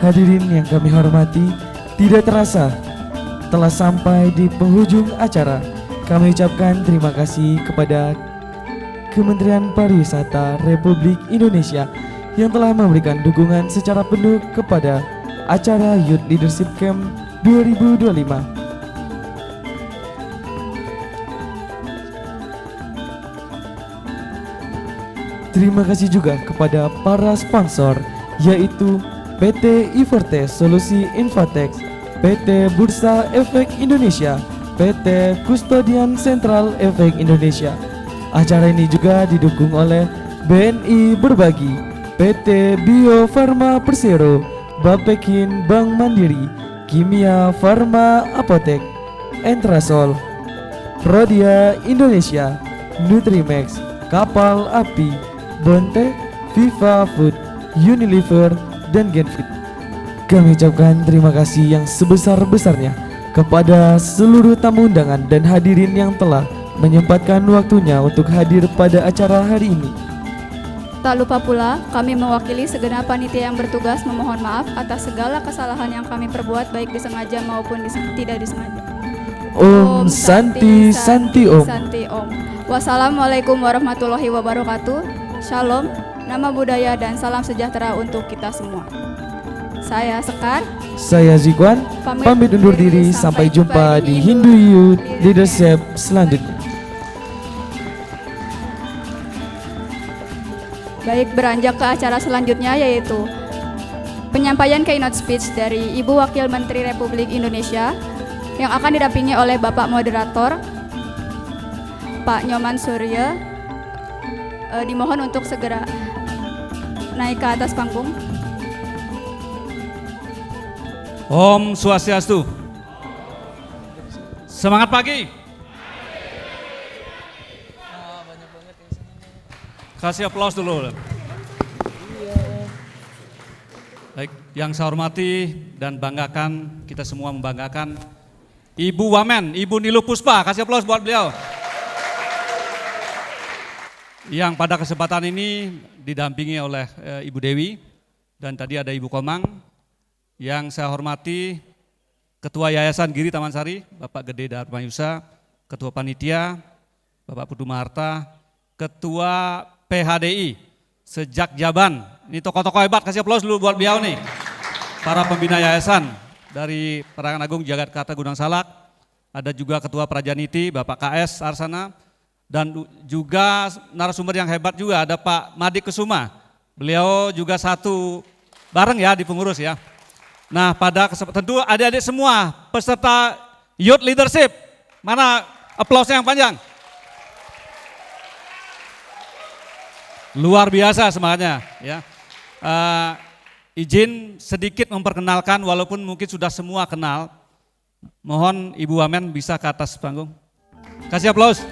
Hadirin yang kami hormati, tidak terasa telah sampai di penghujung acara. Kami ucapkan terima kasih kepada Kementerian Pariwisata Republik Indonesia yang telah memberikan dukungan secara penuh kepada acara Youth Leadership Camp 2025. Terima kasih juga kepada para sponsor, yaitu PT Iverte Solusi Infotex, PT Bursa Efek Indonesia, PT Kustodian Sentral Efek Indonesia. Acara ini juga didukung oleh BNI Berbagi, PT Bio Farma Persero, Bapekin Bank Mandiri, Kimia Farma Apotek, Entrasol, Prodia Indonesia, Nutrimax, Kapal Api, Bonte, Viva Food, Unilever, dan Genfit. Kami ucapkan terima kasih yang sebesar-besarnya kepada seluruh tamu undangan dan hadirin yang telah menyempatkan waktunya untuk hadir pada acara hari ini. Tak lupa pula, kami mewakili segenap panitia yang bertugas memohon maaf atas segala kesalahan yang kami perbuat baik disengaja maupun tidak disengaja. Om Santi Santi Om. Santi Om. Wassalamualaikum warahmatullahi wabarakatuh. Shalom, nama budaya dan salam sejahtera untuk kita semua. Saya Sekar. Saya Zikwan. Pamit undur diri. Sampai jumpa di Hindu Youth Leadership selanjutnya. Baik, beranjak ke acara selanjutnya yaitu penyampaian keynote speech dari Ibu Wakil Menteri Republik Indonesia yang akan didampingi oleh Bapak Moderator Pak Nyoman Surya. Dimohon untuk segera naik ke atas panggung. Om Swastiastu. Semangat pagi. Kasih aplaus dulu. Baik, yang saya hormati dan banggakan, kita semua membanggakan Ibu Wamen, Ibu Niluh Puspa. Kasih aplaus buat beliau. Yang pada kesempatan ini didampingi oleh Ibu Dewi dan tadi ada Ibu Komang. Yang saya hormati Ketua Yayasan Giri Taman Sari, Bapak Gede Darmayusa, Ketua Panitia, Bapak Putu Maharta, Ketua PHDI sejak Jaban. Ini tokoh-tokoh hebat, kasih aplaus dulu buat beliau nih. Para pembina yayasan dari Paragon Agung Jakarta Gunung Salak, ada juga Ketua Prajaniti, Bapak KS Arsana, dan juga narasumber yang hebat juga ada Pak Madik Kusuma. Beliau juga satu bareng ya di pengurus ya. Nah, pada kesempatan tentu adik-adik semua peserta Youth Leadership. Mana aplausnya yang panjang? Luar biasa semangatnya ya. Izin sedikit memperkenalkan walaupun mungkin sudah semua kenal. Mohon Ibu Wamen bisa ke atas panggung. Kasih aplaus.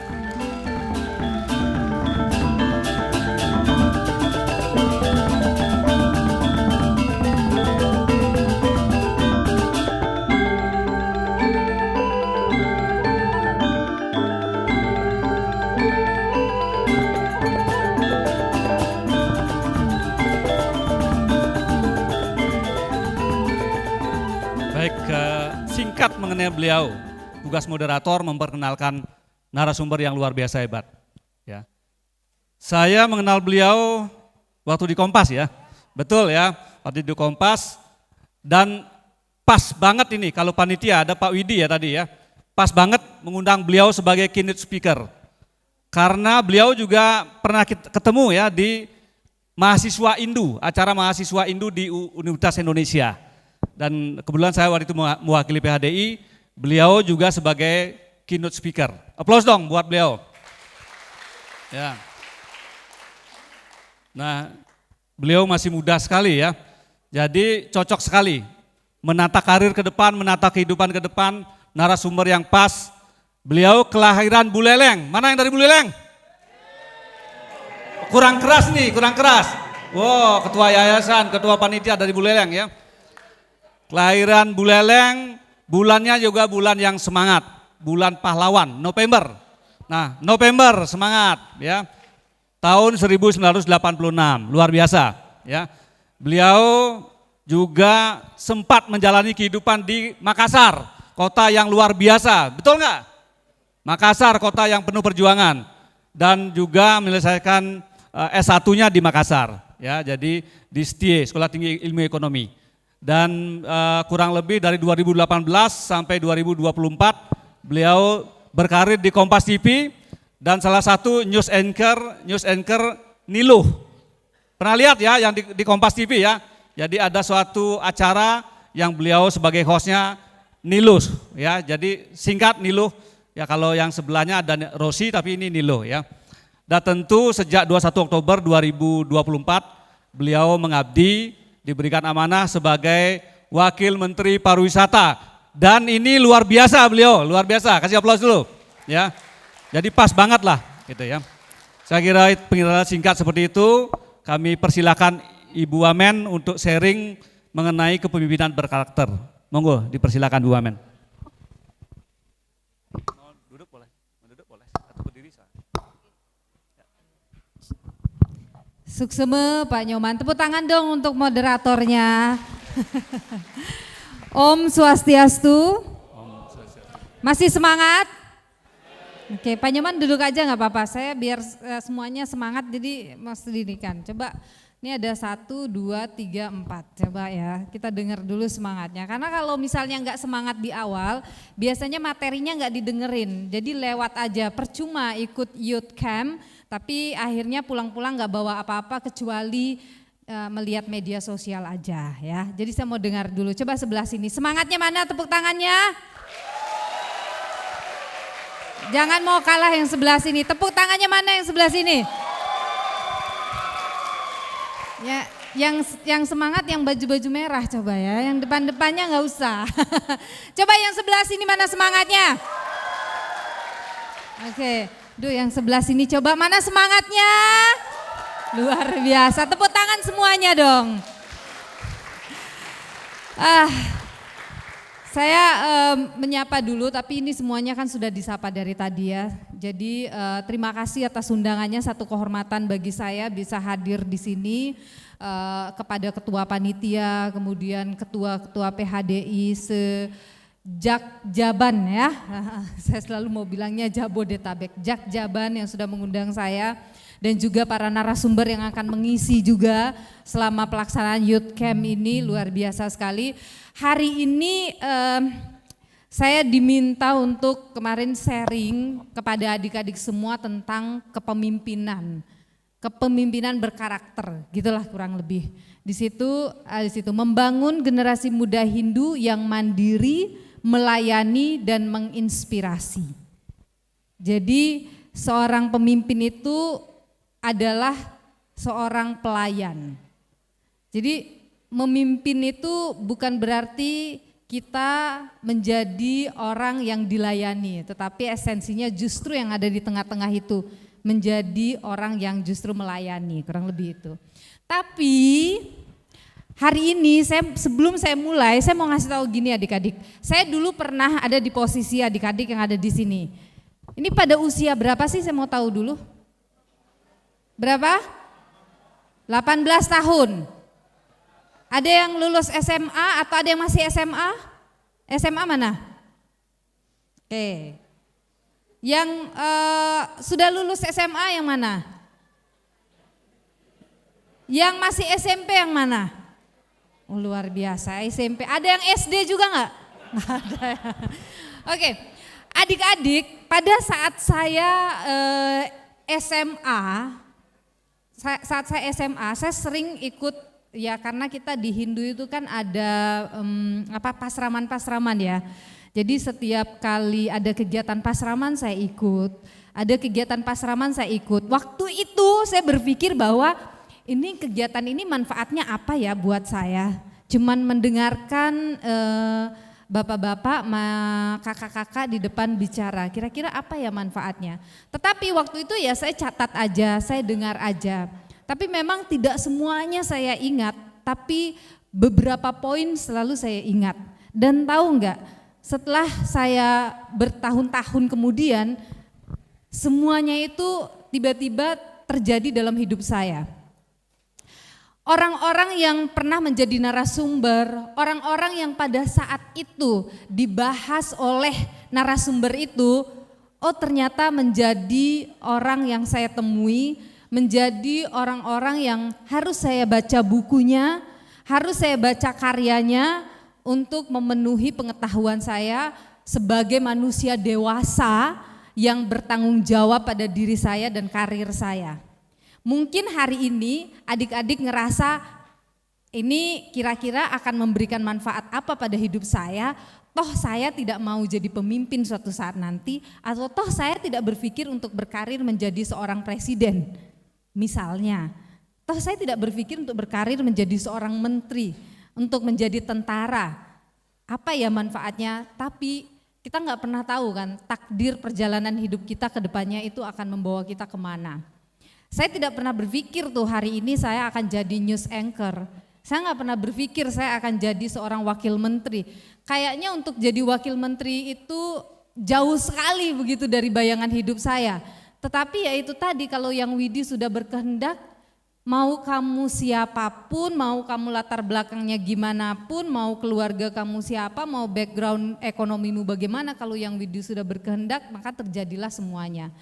Singkat mengenai beliau, tugas moderator memperkenalkan narasumber yang luar biasa hebat. Ya. Saya mengenal beliau waktu di Kompas ya, betul ya, waktu di Kompas dan pas banget ini kalau panitia ada Pak Widi ya tadi ya, pas banget mengundang beliau sebagai keynote speaker. Karena beliau juga pernah ketemu ya di mahasiswa Indu, acara mahasiswa Indu di Universitas Indonesia. Dan kebetulan saya waktu itu mewakili PHDI, beliau juga sebagai keynote speaker. Aplaus dong buat beliau. Ya. Nah, beliau masih muda sekali ya. Jadi cocok sekali menata karir ke depan, menata kehidupan ke depan, narasumber yang pas. Beliau kelahiran Buleleng. Mana yang dari Buleleng? Kurang keras nih, kurang keras. Wow, ketua yayasan, ketua panitia dari Buleleng ya. Kelahiran Buleleng, bulannya juga bulan yang semangat, bulan pahlawan, November. Nah, November semangat ya. Tahun 1986, luar biasa ya. Beliau juga sempat menjalani kehidupan di Makassar, kota yang luar biasa, betul nggak? Makassar, kota yang penuh perjuangan, dan juga menyelesaikan S1-nya di Makassar, ya, jadi di STIE, Sekolah Tinggi Ilmu Ekonomi. Dan kurang lebih dari 2018 sampai 2024 beliau berkarir di Kompas TV dan salah satu news anchor Niluh. Pernah lihat ya yang di Kompas TV ya? Jadi ada suatu acara yang beliau sebagai hostnya Niluh ya. Jadi singkat Niluh ya, kalau yang sebelahnya ada Rosi tapi ini Niluh ya. Dan tentu sejak 21 Oktober 2024 beliau mengabdi, diberikan amanah sebagai Wakil Menteri Pariwisata. Dan ini luar biasa beliau, luar biasa. Kasih aplaus dulu ya. Jadi pas banget lah gitu ya. Saya kira pengenalan singkat seperti itu, kami persilakan Ibu Wamen untuk sharing mengenai kepemimpinan berkarakter. Monggo dipersilakan Bu Wamen. Duduk boleh, atau berdiri sah. Sukseme Pak Nyoman, tepuk tangan dong untuk moderatornya. Om Swastiastu. Masih semangat? Oke, Pak Nyoman duduk aja nggak apa-apa, saya biar semuanya semangat jadi mas dirikan. Coba. Ini ada 1, 2, 3, 4, coba ya kita dengar dulu semangatnya. Karena kalau misalnya nggak semangat di awal, biasanya materinya nggak didengerin. Jadi lewat aja, percuma ikut youth camp, tapi akhirnya pulang-pulang nggak bawa apa-apa kecuali melihat media sosial aja ya. Jadi saya mau dengar dulu, coba sebelah sini. Semangatnya mana, tepuk tangannya? Jangan mau kalah yang sebelah sini, tepuk tangannya mana yang sebelah sini? Ya, yang semangat yang baju-baju merah coba ya, yang depan-depannya nggak usah. Coba yang sebelah sini mana semangatnya? Oke, duh yang sebelah sini coba mana semangatnya? Luar biasa, tepuk tangan semuanya dong. Saya menyapa dulu, tapi ini semuanya kan sudah disapa dari tadi ya. Jadi terima kasih atas undangannya, satu kehormatan bagi saya bisa hadir di sini kepada Ketua Panitia, kemudian Ketua-Ketua PHDI Jakjaban ya. Saya selalu mau bilangnya Jabodetabek, Jakjaban yang sudah mengundang saya. Dan juga para narasumber yang akan mengisi juga selama pelaksanaan Youth Camp ini, luar biasa sekali. Hari ini saya diminta untuk kemarin sharing kepada adik-adik semua tentang kepemimpinan berkarakter, gitulah kurang lebih. Di situ membangun generasi muda Hindu yang mandiri, melayani dan menginspirasi. Jadi seorang pemimpin itu adalah seorang pelayan. Jadi memimpin itu bukan berarti kita menjadi orang yang dilayani, tetapi esensinya justru yang ada di tengah-tengah itu, menjadi orang yang justru melayani, kurang lebih itu. Tapi hari ini sebelum saya mulai, saya mau ngasih tahu gini adik-adik. Saya dulu pernah ada di posisi adik-adik yang ada di sini. Ini pada usia berapa sih, saya mau tahu dulu? Berapa? 18 tahun. Ada yang lulus SMA atau ada yang masih SMA? SMA mana? Oke. Yang sudah lulus SMA yang mana? Yang masih SMP yang mana? Oh, luar biasa, SMP. Ada yang SD juga enggak? Enggak ada. Oke. Adik-adik, pada saat saya SMA, saya sering ikut ya, karena kita di Hindu itu kan ada pasraman-pasraman ya. Jadi setiap kali ada kegiatan pasraman saya ikut, ada kegiatan pasraman saya ikut. Waktu itu saya berpikir bahwa ini kegiatan ini manfaatnya apa ya buat saya? Cuman mendengarkan bapak-bapak, kakak-kakak di depan bicara, kira-kira apa ya manfaatnya. Tetapi waktu itu ya saya catat aja, saya dengar aja. Tapi memang tidak semuanya saya ingat, tapi beberapa poin selalu saya ingat. Dan tahu enggak, setelah saya bertahun-tahun kemudian, semuanya itu tiba-tiba terjadi dalam hidup saya. orang-orang yang pernah menjadi narasumber, orang-orang yang pada saat itu dibahas oleh narasumber itu, oh ternyata menjadi orang yang saya temui, menjadi orang-orang yang harus saya baca bukunya, harus saya baca karyanya untuk memenuhi pengetahuan saya sebagai manusia dewasa yang bertanggung jawab pada diri saya dan karir saya. Mungkin hari ini adik-adik ngerasa ini kira-kira akan memberikan manfaat apa pada hidup saya, toh saya tidak mau jadi pemimpin suatu saat nanti, atau toh saya tidak berpikir untuk berkarir menjadi seorang presiden misalnya. Toh saya tidak berpikir untuk berkarir menjadi seorang menteri, untuk menjadi tentara. Apa ya manfaatnya? Tapi kita nggak pernah tahu kan takdir perjalanan hidup kita ke depannya itu akan membawa kita kemana. Saya tidak pernah berpikir tuh hari ini saya akan jadi news anchor. Saya nggak pernah berpikir saya akan jadi seorang wakil menteri. Kayaknya untuk jadi wakil menteri itu jauh sekali begitu dari bayangan hidup saya. Tetapi ya itu tadi, kalau yang Widi sudah berkehendak, mau kamu siapapun, mau kamu latar belakangnya gimana pun, mau keluarga kamu siapa, mau background ekonomimu bagaimana, kalau yang Widi sudah berkehendak maka terjadilah semuanya.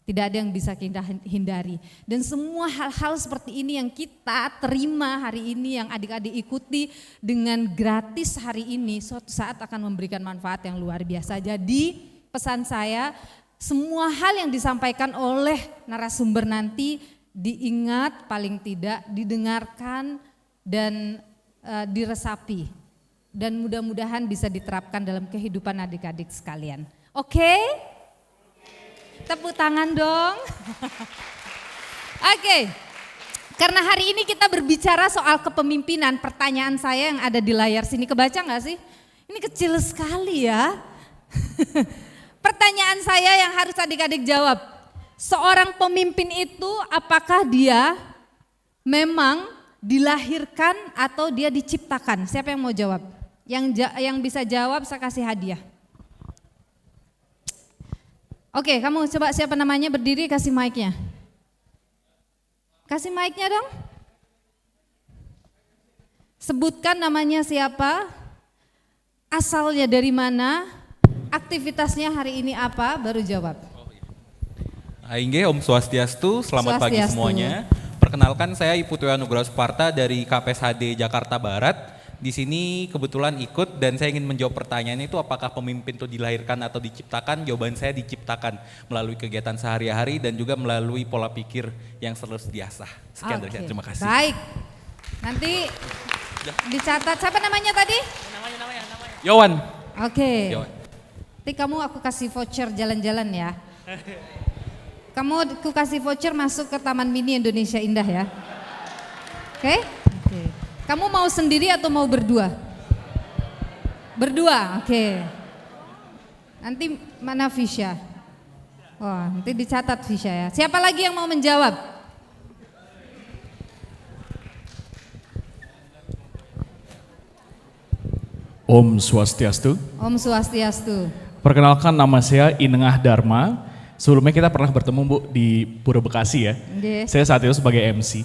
Tidak ada yang bisa kita hindari. Dan semua hal-hal seperti ini yang kita terima hari ini, yang adik-adik ikuti dengan gratis hari ini, suatu saat akan memberikan manfaat yang luar biasa. Jadi pesan saya, semua hal yang disampaikan oleh narasumber nanti diingat, paling tidak didengarkan dan diresapi, dan mudah-mudahan bisa diterapkan dalam kehidupan adik-adik sekalian. Oke? Tepuk tangan dong. Oke. Karena hari ini kita berbicara soal kepemimpinan, pertanyaan saya yang ada di layar sini, kebaca nggak sih? Ini kecil sekali ya. Pertanyaan saya yang harus adik-adik jawab. Seorang pemimpin itu apakah dia memang dilahirkan atau dia diciptakan? Siapa yang mau jawab? Yang bisa jawab saya kasih hadiah. Oke, kamu coba, siapa namanya, berdiri, kasih mic-nya. Kasih mic-nya dong. Sebutkan namanya siapa, asalnya dari mana, aktivitasnya hari ini apa, baru jawab. Aingge, Om Swastiastu, selamat pagi semuanya. Perkenalkan, saya Iputwi Anugrah Suparta dari KPSHD Jakarta Barat. Di sini kebetulan ikut dan saya ingin menjawab pertanyaan itu, apakah pemimpin itu dilahirkan atau diciptakan? Jawaban saya diciptakan melalui kegiatan sehari-hari dan juga melalui pola pikir yang selalu biasa. Sekian dari saya, terima kasih. Baik, nanti dicatat, siapa namanya tadi? Namanya. Yowan. Oke. Yowan. Nanti kamu aku kasih voucher jalan-jalan ya. Kamu aku kasih voucher masuk ke Taman Mini Indonesia Indah ya. Oke? Oke. Kamu mau sendiri atau mau berdua? Berdua, oke. Nanti mana Fisya? Oh, nanti dicatat Fisya ya. Siapa lagi yang mau menjawab? Om Swastiastu. Om Swastiastu. Perkenalkan, nama saya Inengah Dharma. Sebelumnya kita pernah bertemu Bu di Pura Bekasi ya. Yes. Saya saat itu sebagai MC.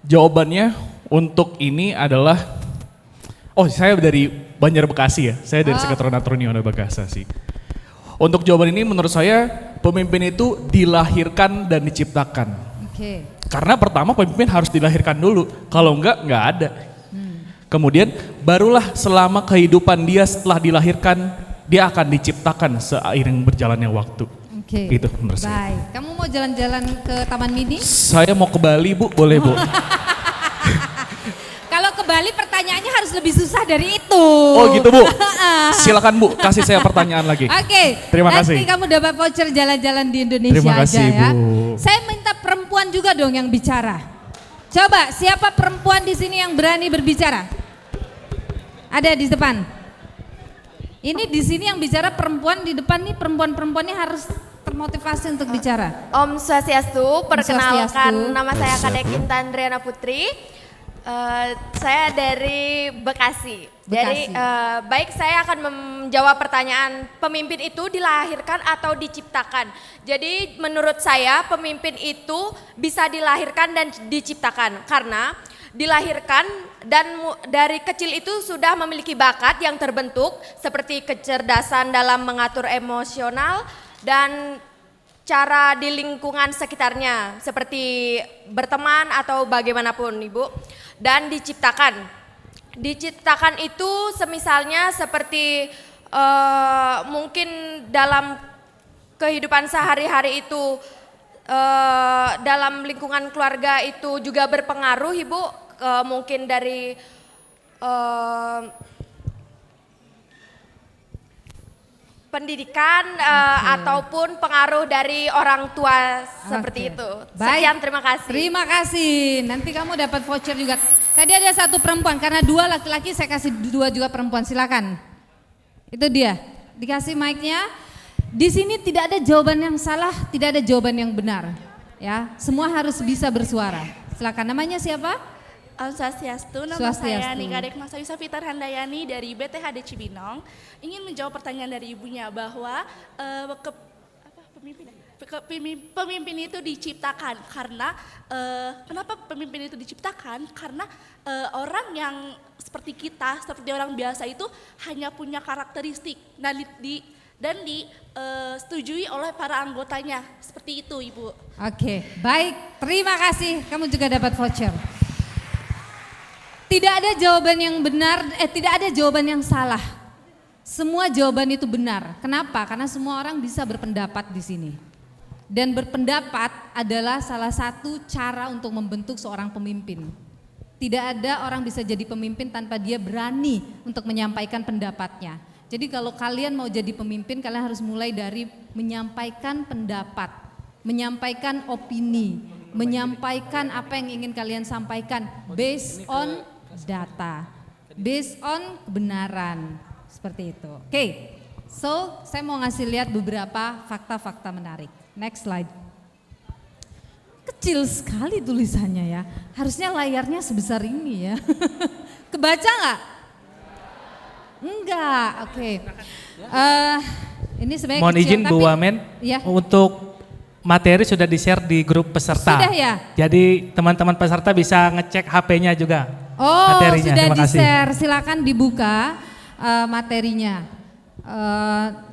Jawabannya untuk ini adalah, saya dari Banjar Bekasi ya. Saya dari Sekretariat Uniona Bekasi. Untuk jawaban ini menurut saya pemimpin itu dilahirkan dan diciptakan. Oke. Karena pertama pemimpin harus dilahirkan dulu. Kalau enggak ada. Kemudian barulah selama kehidupan dia setelah dilahirkan, dia akan diciptakan seiring berjalannya waktu. Oke. Itu menurut saya. Baik. Kamu mau jalan-jalan ke Taman Mini? Saya mau ke Bali Bu, boleh Bu? Kalau ke Bali pertanyaannya harus lebih susah dari itu. Oh gitu Bu, silakan Bu, kasih saya pertanyaan lagi. Oke. Terima kasih. Nanti kamu dapat voucher jalan-jalan di Indonesia Terima kasih, aja ya. Bu. Saya minta perempuan juga dong yang bicara. Coba, siapa perempuan di sini yang berani berbicara? Ada di depan. Ini di sini yang bicara perempuan, di depan nih perempuan-perempuannya harus termotivasi untuk bicara. Om Swastiastu, perkenalkan Swastiastu. nama saya Kadek Intan Andriana Putri. Saya dari Bekasi. Jadi Bekasi. baik, saya akan menjawab pertanyaan, pemimpin itu dilahirkan atau diciptakan. Jadi menurut saya pemimpin itu bisa dilahirkan dan diciptakan, karena dilahirkan dan dari kecil itu sudah memiliki bakat yang terbentuk seperti kecerdasan dalam mengatur emosional dan cara di lingkungan sekitarnya seperti berteman atau bagaimanapun Ibu. Dan diciptakan itu semisalnya seperti mungkin dalam kehidupan sehari-hari itu dalam lingkungan keluarga itu juga berpengaruh Ibu, mungkin dari pendidikan ataupun pengaruh dari orang tua seperti itu. Baik. Sekian, terima kasih. Terima kasih. Nanti kamu dapat voucher juga. Tadi ada satu perempuan, karena 2 laki-laki saya kasih 2 juga perempuan. Silakan. Itu dia. Dikasih mic-nya. Di sini tidak ada jawaban yang salah, tidak ada jawaban yang benar. Ya, semua harus bisa bersuara. Silakan. Namanya siapa? Om Swastiastu, nama Swastiastu. saya Nika Dek Masayusa Fitar Handayani dari BTHD Cibinong. Ingin menjawab pertanyaan dari ibunya bahwa pemimpin itu diciptakan karena kenapa pemimpin itu diciptakan? Karena orang yang seperti kita, seperti orang biasa itu hanya punya karakteristik dan disetujui oleh para anggotanya. Seperti itu, Ibu. Oke, baik. Terima kasih. Kamu juga dapat voucher. Tidak ada jawaban yang benar, tidak ada jawaban yang salah. Semua jawaban itu benar. Kenapa? Karena semua orang bisa berpendapat di sini. Dan berpendapat adalah salah satu cara untuk membentuk seorang pemimpin. Tidak ada orang bisa jadi pemimpin tanpa dia berani untuk menyampaikan pendapatnya. Jadi kalau kalian mau jadi pemimpin, kalian harus mulai dari menyampaikan pendapat, menyampaikan opini, menyampaikan apa yang ingin kalian sampaikan based on data, based on kebenaran, seperti itu. Oke, so saya mau ngasih lihat beberapa fakta-fakta menarik. Next slide. Kecil sekali tulisannya ya, harusnya layarnya sebesar ini ya. Kebaca nggak? Enggak, oke. Ini sebenarnya Mohon kecil, izin tapi, Bu Wamen, ya. untuk materi sudah di-share di grup peserta. Sudah ya? Jadi teman-teman peserta bisa ngecek HP-nya juga. Oh, materinya. sudah Terima kasih. di-share, silakan dibuka materinya.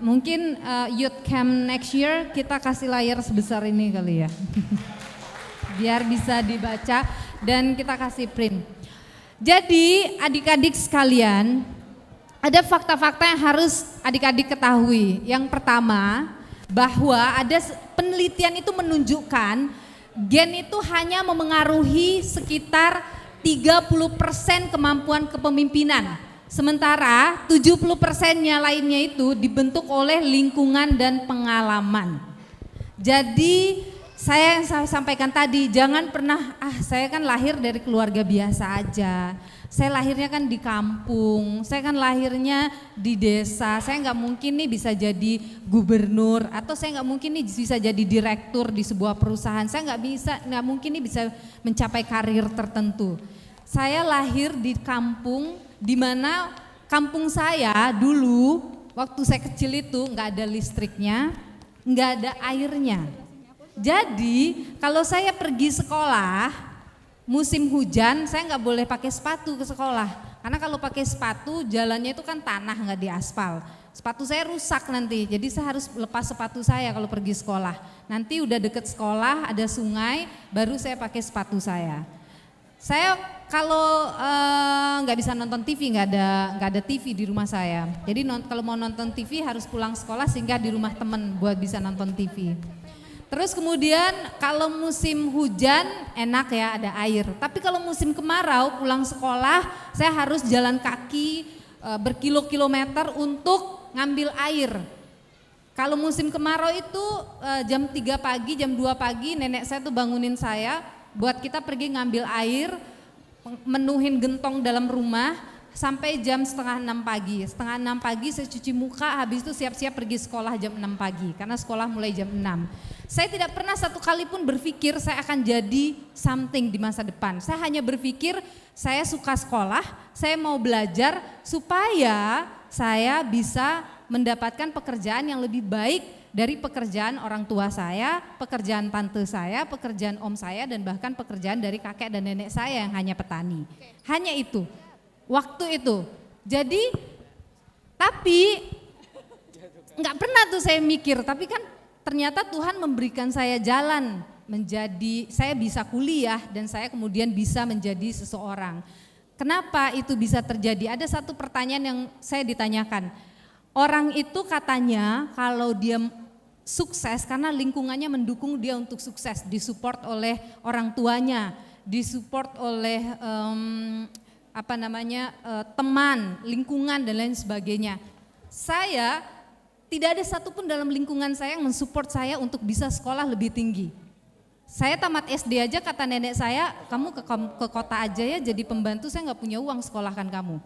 Mungkin Youth Camp next year kita kasih layar sebesar ini kali ya. Biar bisa dibaca dan kita kasih print. Jadi adik-adik sekalian, ada fakta-fakta yang harus adik-adik ketahui. Yang pertama, bahwa ada penelitian itu menunjukkan gen itu hanya memengaruhi sekitar 30% kemampuan kepemimpinan. Sementara 70%-nya lainnya itu dibentuk oleh lingkungan dan pengalaman. Jadi saya yang saya sampaikan tadi, jangan pernah, saya kan lahir dari keluarga biasa aja. Saya lahirnya kan di kampung, saya kan lahirnya di desa, saya nggak mungkin nih bisa jadi gubernur, atau saya nggak mungkin nih bisa jadi direktur di sebuah perusahaan, saya nggak mungkin nih bisa mencapai karir tertentu. Saya lahir di kampung, di mana kampung saya dulu waktu saya kecil itu nggak ada listriknya, nggak ada airnya. Jadi kalau saya pergi sekolah musim hujan, saya nggak boleh pakai sepatu ke sekolah, karena kalau pakai sepatu jalannya itu kan tanah, nggak di aspal. Sepatu saya rusak nanti, jadi saya harus lepas sepatu saya kalau pergi sekolah. Nanti udah deket sekolah ada sungai, baru saya pakai sepatu saya. Saya kalau nggak bisa nonton TV, nggak ada TV di rumah saya. Jadi kalau mau nonton TV harus pulang sekolah sehingga di rumah temen buat bisa nonton TV. Terus kemudian kalau musim hujan enak ya, ada air. Tapi kalau musim kemarau pulang sekolah saya harus jalan kaki berkilo-kilometer untuk ngambil air. Kalau musim kemarau itu jam 3 pagi, jam 2 pagi nenek saya tuh bangunin saya buat kita pergi ngambil air, menuhin gentong dalam rumah, sampai jam setengah 6 pagi. Setengah 6 pagi saya cuci muka, habis itu siap-siap pergi sekolah jam 6 pagi karena sekolah mulai jam 6. Saya tidak pernah satu kali pun berpikir saya akan jadi something di masa depan. Saya hanya berpikir saya suka sekolah, saya mau belajar supaya saya bisa mendapatkan pekerjaan yang lebih baik dari pekerjaan orang tua saya, pekerjaan tante saya, pekerjaan om saya, dan bahkan pekerjaan dari kakek dan nenek saya yang hanya petani. Hanya itu. Waktu itu, jadi tapi nggak pernah tuh saya mikir, tapi kan ternyata Tuhan memberikan saya jalan menjadi, saya bisa kuliah dan saya kemudian bisa menjadi seseorang. Kenapa itu bisa terjadi? Ada satu pertanyaan yang saya ditanyakan, orang itu katanya kalau dia sukses karena lingkungannya mendukung dia untuk sukses, disupport oleh orang tuanya, disupport oleh teman, lingkungan dan lain sebagainya. Saya tidak ada satupun dalam lingkungan saya yang mensupport saya untuk bisa sekolah lebih tinggi. Saya tamat SD aja kata nenek saya, kamu ke kota aja ya jadi pembantu, saya nggak punya uang sekolahkan kamu.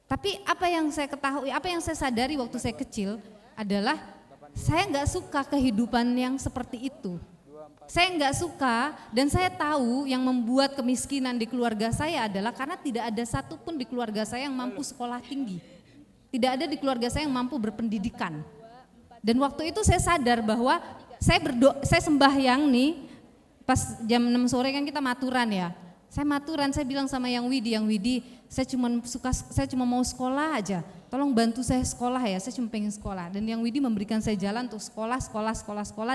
Tapi apa yang saya ketahui, apa yang saya sadari waktu saya kecil adalah saya nggak suka kehidupan yang seperti itu. Saya nggak suka dan saya tahu yang membuat kemiskinan di keluarga saya adalah karena tidak ada satupun di keluarga saya yang mampu sekolah tinggi. Tidak ada di keluarga saya yang mampu berpendidikan. Dan waktu itu saya sadar bahwa saya sembahyang nih, pas jam 6 sore kan kita maturan ya. Saya maturan, saya bilang sama Yang Widi, saya cuma mau sekolah aja. Tolong bantu saya sekolah ya, saya cuma pengen sekolah. Dan Yang Widi memberikan saya jalan untuk sekolah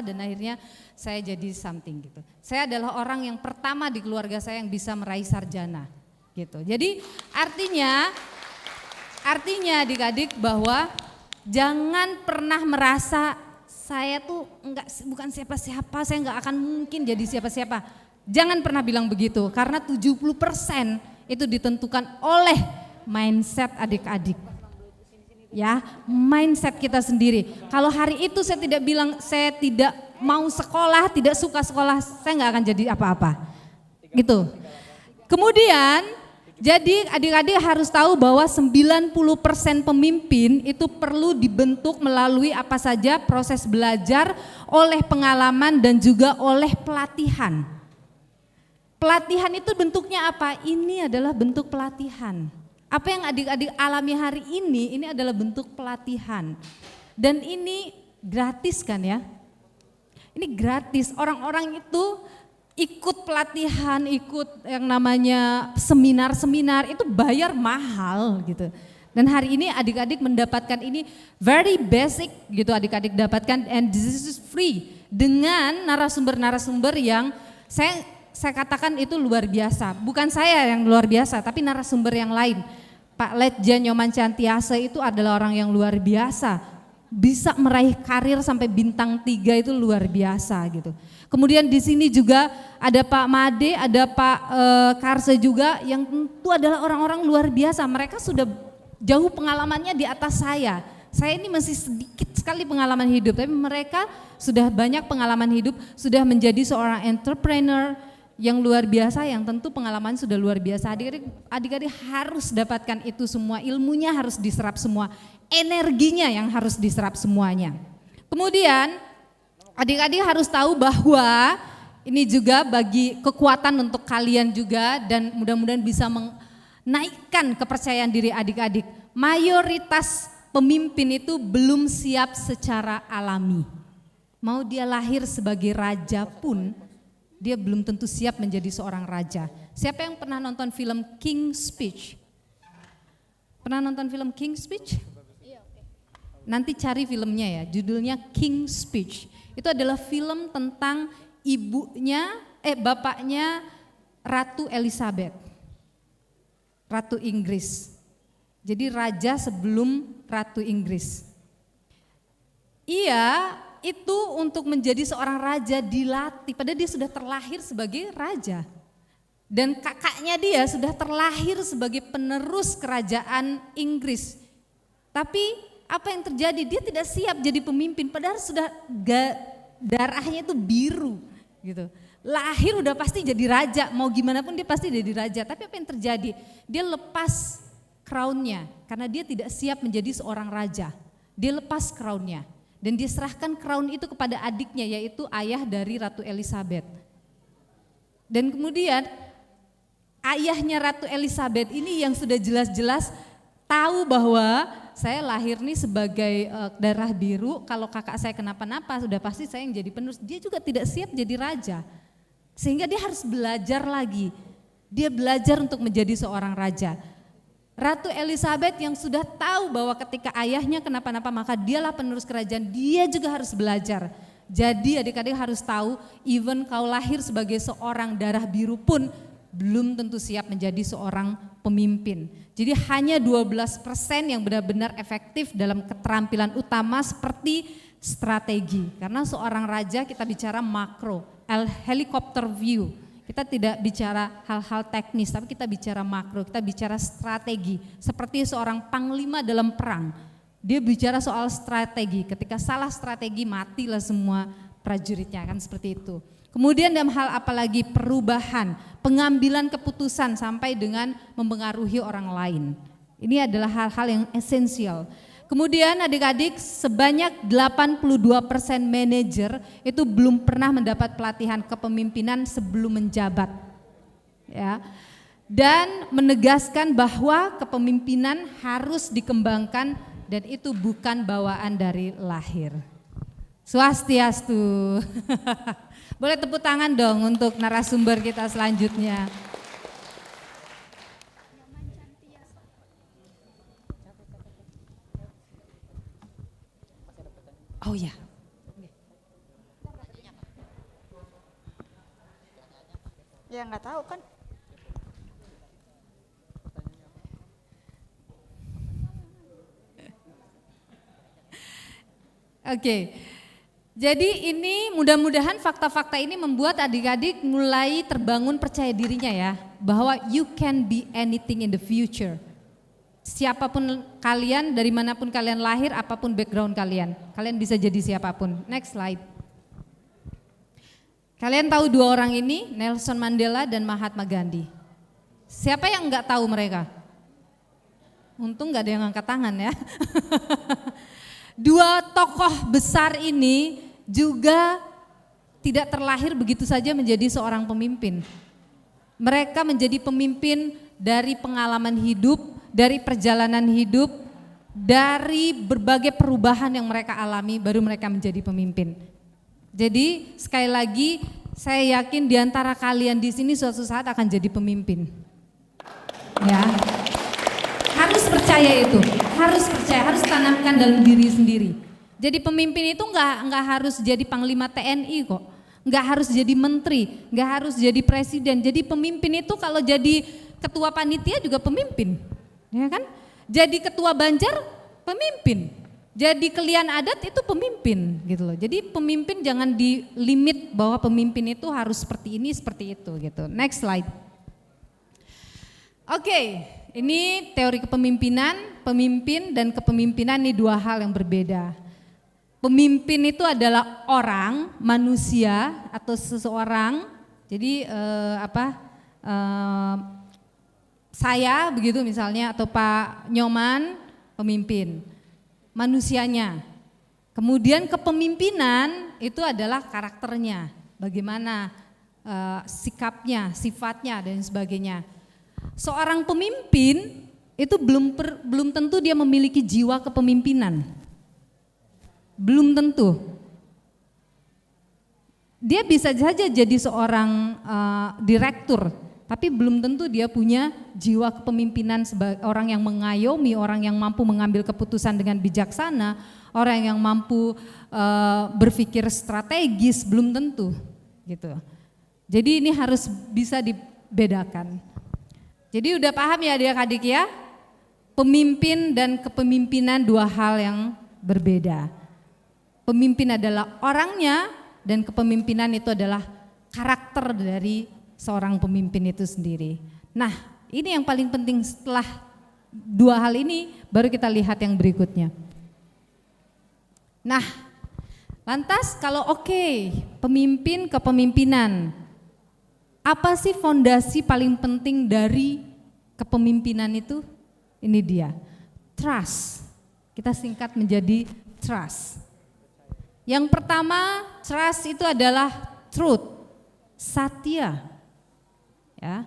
dan akhirnya saya jadi something gitu. Saya adalah orang yang pertama di keluarga saya yang bisa meraih sarjana gitu. Jadi artinya adik-adik bahwa jangan pernah merasa saya tuh bukan siapa-siapa, saya nggak akan mungkin jadi siapa-siapa. Jangan pernah bilang begitu karena 70% itu ditentukan oleh mindset adik-adik. Ya, mindset kita sendiri. Kalau hari itu saya tidak bilang saya tidak mau sekolah, tidak suka sekolah, saya nggak akan jadi apa-apa. Gitu. Kemudian, jadi adik-adik harus tahu bahwa 90% pemimpin itu perlu dibentuk melalui apa saja proses belajar, oleh pengalaman dan juga oleh pelatihan. Pelatihan itu bentuknya apa? Ini adalah bentuk pelatihan. Apa yang adik-adik alami hari ini adalah bentuk pelatihan. Dan ini gratis kan ya? Ini gratis, orang-orang itu ikut pelatihan, ikut yang namanya seminar-seminar itu bayar mahal gitu. Dan hari ini adik-adik mendapatkan ini very basic gitu adik-adik dapatkan, and this is free dengan narasumber-narasumber yang saya katakan itu luar biasa. Bukan saya yang luar biasa, tapi narasumber yang lain. Pak Letjen Nyoman Cantiase itu adalah orang yang luar biasa. Bisa meraih karir sampai bintang 3 itu luar biasa gitu. Kemudian di sini juga ada Pak Made, ada Pak Karse juga yang tentu adalah orang-orang luar biasa. Mereka sudah jauh pengalamannya di atas saya. Saya ini masih sedikit sekali pengalaman hidup, tapi mereka sudah banyak pengalaman hidup, sudah menjadi seorang entrepreneur yang luar biasa, yang tentu pengalaman sudah luar biasa. Adik-adik harus dapatkan itu semua, ilmunya harus diserap semua, energinya yang harus diserap semuanya. Kemudian adik-adik harus tahu bahwa ini juga bagi kekuatan untuk kalian juga, dan mudah-mudahan bisa menaikkan kepercayaan diri adik-adik. Mayoritas pemimpin itu belum siap secara alami. Mau dia lahir sebagai raja pun, dia belum tentu siap menjadi seorang raja. Siapa yang pernah nonton film King's Speech? Pernah nonton film King's Speech? Nanti cari filmnya ya, judulnya King's Speech. Itu adalah film tentang bapaknya Ratu Elizabeth, Ratu Inggris. Jadi raja sebelum Ratu Inggris. Ia itu untuk menjadi seorang raja dilatih, padahal dia sudah terlahir sebagai raja. Dan kakaknya dia sudah terlahir sebagai penerus kerajaan Inggris. Tapi apa yang terjadi? Dia tidak siap jadi pemimpin, padahal sudah darahnya itu biru gitu. Lahir udah pasti jadi raja, mau gimana pun dia pasti jadi raja. Tapi apa yang terjadi? Dia lepas crown-nya karena dia tidak siap menjadi seorang raja. Dia lepas crown-nya dan dia serahkan crown itu kepada adiknya yaitu ayah dari Ratu Elizabeth. Dan kemudian ayahnya Ratu Elizabeth ini yang sudah jelas-jelas tahu bahwa saya lahir nih sebagai darah biru, kalau kakak saya kenapa-napa sudah pasti saya yang jadi penerus. Dia juga tidak siap jadi raja. Sehingga dia harus belajar lagi. Dia belajar untuk menjadi seorang raja. Ratu Elizabeth yang sudah tahu bahwa ketika ayahnya kenapa-napa maka dialah penerus kerajaan, dia juga harus belajar. Jadi adik-adik harus tahu, even kau lahir sebagai seorang darah biru pun belum tentu siap menjadi seorang pemimpin. Jadi hanya 12% yang benar-benar efektif dalam keterampilan utama seperti strategi. Karena seorang raja kita bicara makro, helicopter view. Kita tidak bicara hal-hal teknis, tapi kita bicara makro, kita bicara strategi. Seperti seorang panglima dalam perang, dia bicara soal strategi. Ketika salah strategi matilah semua prajuritnya, kan seperti itu. Kemudian dalam hal apalagi perubahan, pengambilan keputusan sampai dengan mempengaruhi orang lain. Ini adalah hal-hal yang esensial. Kemudian adik-adik sebanyak 82% manajer itu belum pernah mendapat pelatihan kepemimpinan sebelum menjabat. Ya. Dan menegaskan bahwa kepemimpinan harus dikembangkan dan itu bukan bawaan dari lahir. Swastiastu. Boleh tepuk tangan dong untuk narasumber kita selanjutnya. Oh ya. Ya nggak tahu kan. Oke. Jadi ini mudah-mudahan fakta-fakta ini membuat adik-adik mulai terbangun percaya dirinya ya, bahwa you can be anything in the future. Siapapun kalian, dari manapun kalian lahir, apapun background kalian bisa jadi siapapun. Next slide. Kalian tahu dua orang ini, Nelson Mandela dan Mahatma Gandhi. Siapa yang nggak tahu mereka? Untung nggak ada yang angkat tangan ya. Dua tokoh besar ini juga tidak terlahir begitu saja menjadi seorang pemimpin. Mereka menjadi pemimpin dari pengalaman hidup, dari perjalanan hidup, dari berbagai perubahan yang mereka alami baru mereka menjadi pemimpin. Jadi sekali lagi saya yakin di antara kalian di sini suatu saat akan jadi pemimpin. Ya. Harus percaya itu, harus percaya, harus tanamkan dalam diri sendiri. Jadi pemimpin itu nggak harus jadi panglima TNI kok, nggak harus jadi menteri, nggak harus jadi presiden. Jadi pemimpin itu kalau jadi ketua panitia juga pemimpin, ya kan? Jadi ketua Banjar pemimpin, jadi kelian adat itu pemimpin gitu loh. Jadi pemimpin jangan di limit bahwa pemimpin itu harus seperti ini, seperti itu gitu. Next slide. Oke. Ini teori kepemimpinan, pemimpin dan kepemimpinan ini dua hal yang berbeda. Pemimpin itu adalah orang, manusia atau seseorang. Jadi saya begitu misalnya atau Pak Nyoman pemimpin, manusianya. Kemudian kepemimpinan itu adalah karakternya, bagaimana sikapnya, sifatnya dan sebagainya. Seorang pemimpin itu belum tentu dia memiliki jiwa kepemimpinan. Belum tentu. Dia bisa saja jadi seorang direktur, tapi belum tentu dia punya jiwa kepemimpinan sebagai orang yang mengayomi, orang yang mampu mengambil keputusan dengan bijaksana, orang yang mampu berpikir strategis, belum tentu gitu. Jadi ini harus bisa dibedakan. Jadi udah paham ya adik-adik ya? Pemimpin dan kepemimpinan dua hal yang berbeda. Pemimpin adalah orangnya dan kepemimpinan itu adalah karakter dari seorang pemimpin itu sendiri. Nah, ini yang paling penting. Setelah dua hal ini baru kita lihat yang berikutnya. Nah, lantas kalau pemimpin kepemimpinan, apa sih fondasi paling penting dari kepemimpinan itu? Ini dia, trust. Kita singkat menjadi trust. Yang pertama, trust itu adalah truth, satya. Ya.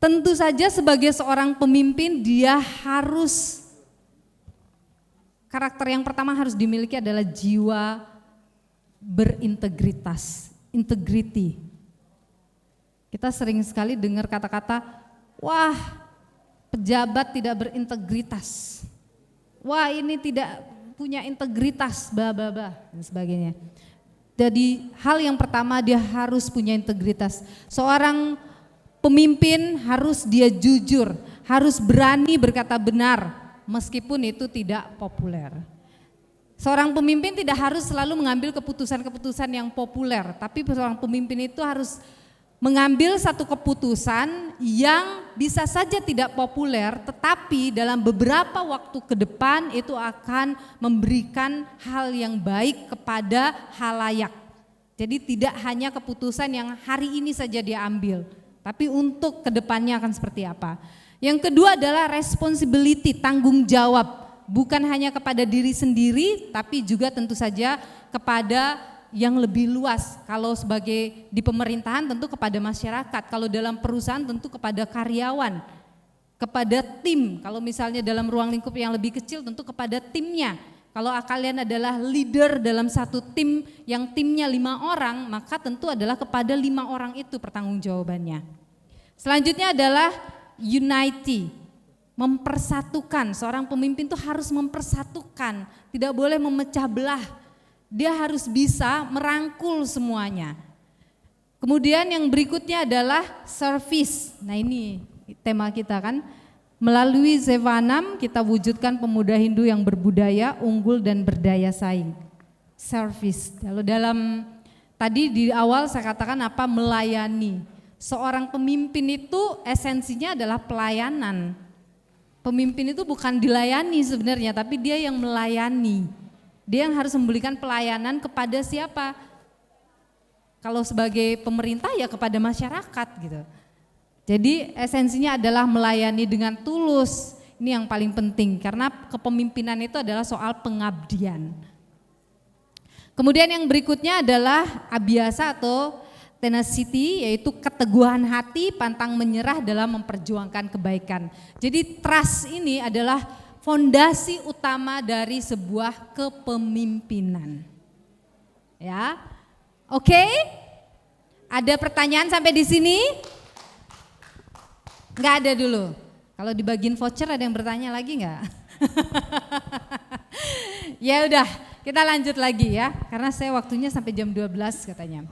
Tentu saja sebagai seorang pemimpin dia harus, karakter yang pertama harus dimiliki adalah jiwa berintegritas, integrity. Kita sering sekali dengar kata-kata, wah pejabat tidak berintegritas, wah ini tidak punya integritas, bla bla bla dan sebagainya. Jadi hal yang pertama dia harus punya integritas. Seorang pemimpin harus dia jujur, harus berani berkata benar meskipun itu tidak populer. Seorang pemimpin tidak harus selalu mengambil keputusan-keputusan yang populer, tapi seorang pemimpin itu harus mengambil satu keputusan yang bisa saja tidak populer, tetapi dalam beberapa waktu ke depan itu akan memberikan hal yang baik kepada halayak. Jadi tidak hanya keputusan yang hari ini saja dia ambil, tapi untuk ke depannya akan seperti apa. Yang kedua adalah responsibility, tanggung jawab, bukan hanya kepada diri sendiri, tapi juga tentu saja kepada yang lebih luas. Kalau sebagai di pemerintahan tentu kepada masyarakat, kalau dalam perusahaan tentu kepada karyawan, kepada tim. Kalau misalnya dalam ruang lingkup yang lebih kecil tentu kepada timnya. Kalau kalian adalah leader dalam satu tim yang timnya 5 orang, maka tentu adalah kepada 5 orang itu pertanggungjawabannya. Selanjutnya adalah unity, mempersatukan. Seorang pemimpin itu harus mempersatukan, tidak boleh memecah belah. Dia harus bisa merangkul semuanya. Kemudian yang berikutnya adalah service. Nah ini tema kita kan. Melalui Zevanam kita wujudkan pemuda Hindu yang berbudaya, unggul dan berdaya saing. Service. Kalau dalam tadi di awal saya katakan apa? Melayani. Seorang pemimpin itu esensinya adalah pelayanan. Pemimpin itu bukan dilayani sebenarnya, tapi dia yang melayani. Dia yang harus memberikan pelayanan kepada siapa? Kalau sebagai pemerintah ya kepada masyarakat gitu. Jadi esensinya adalah melayani dengan tulus. Ini yang paling penting karena kepemimpinan itu adalah soal pengabdian. Kemudian yang berikutnya adalah abhyasa atau tenacity, yaitu keteguhan hati, pantang menyerah dalam memperjuangkan kebaikan. Jadi trust ini adalah fondasi utama dari sebuah kepemimpinan. Ya. Oke? Ada pertanyaan sampai di sini? Enggak ada dulu. Kalau dibagiin voucher ada yang bertanya lagi enggak? Ya udah, kita lanjut lagi ya. Karena saya waktunya sampai jam 12 katanya.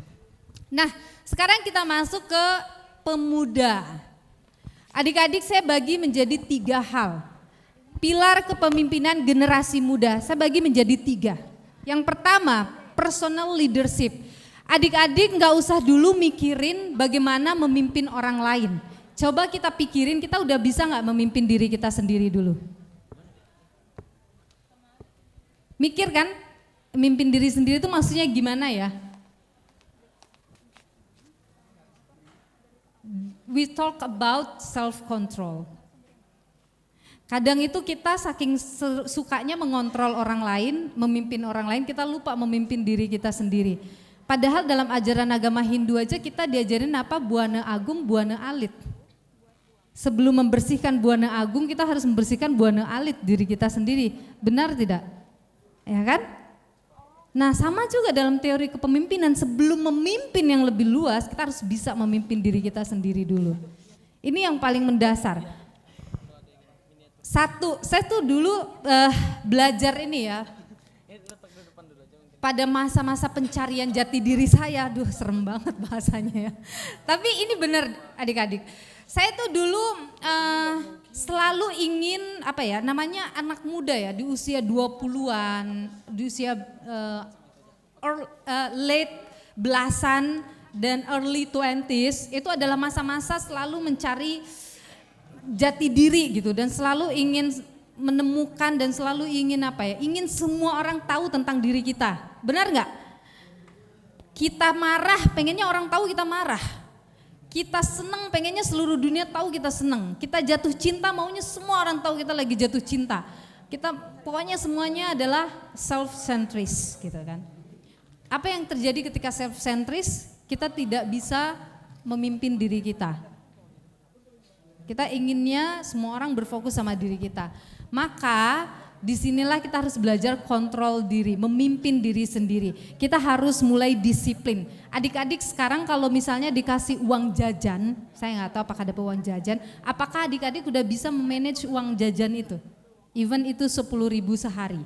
Nah, sekarang kita masuk ke pemuda. Adik-adik saya bagi menjadi 3 hal. Pilar kepemimpinan generasi muda, saya bagi menjadi 3. Yang pertama, personal leadership. Adik-adik nggak usah dulu mikirin bagaimana memimpin orang lain. Coba kita pikirin, kita udah bisa nggak memimpin diri kita sendiri dulu? Mikir kan, memimpin diri sendiri itu maksudnya gimana ya? We talk about self-control. Kadang itu kita saking sukanya mengontrol orang lain, memimpin orang lain, kita lupa memimpin diri kita sendiri. Padahal dalam ajaran agama Hindu aja kita diajarin apa? Buana agung, buana alit. Sebelum membersihkan buana agung, kita harus membersihkan buana alit diri kita sendiri. Benar tidak? Ya kan? Nah sama juga dalam teori kepemimpinan, sebelum memimpin yang lebih luas, kita harus bisa memimpin diri kita sendiri dulu. Ini yang paling mendasar. Saya tuh dulu belajar ini ya, pada masa-masa pencarian jati diri saya, aduh serem banget bahasanya ya. Tapi ini benar adik-adik, saya tuh dulu selalu ingin apa ya, namanya anak muda ya, di usia 20-an, di usia late belasan dan early 20s, itu adalah masa-masa selalu mencari jati diri gitu dan selalu ingin menemukan dan selalu ingin apa ya, ingin semua orang tahu tentang diri kita. Benar nggak? Kita marah, pengennya orang tahu kita marah. Kita seneng, pengennya seluruh dunia tahu kita seneng. Kita jatuh cinta, maunya semua orang tahu kita lagi jatuh cinta. Kita pokoknya semuanya adalah self-centris gitu kan. Apa yang terjadi ketika self-centris? Kita tidak bisa memimpin diri kita. Kita inginnya semua orang berfokus sama diri kita. Maka disinilah kita harus belajar kontrol diri, memimpin diri sendiri. Kita harus mulai disiplin. Adik-adik sekarang kalau misalnya dikasih uang jajan, saya nggak tahu apakah ada uang jajan, apakah adik-adik udah bisa memanage uang jajan itu? Even itu 10.000 sehari.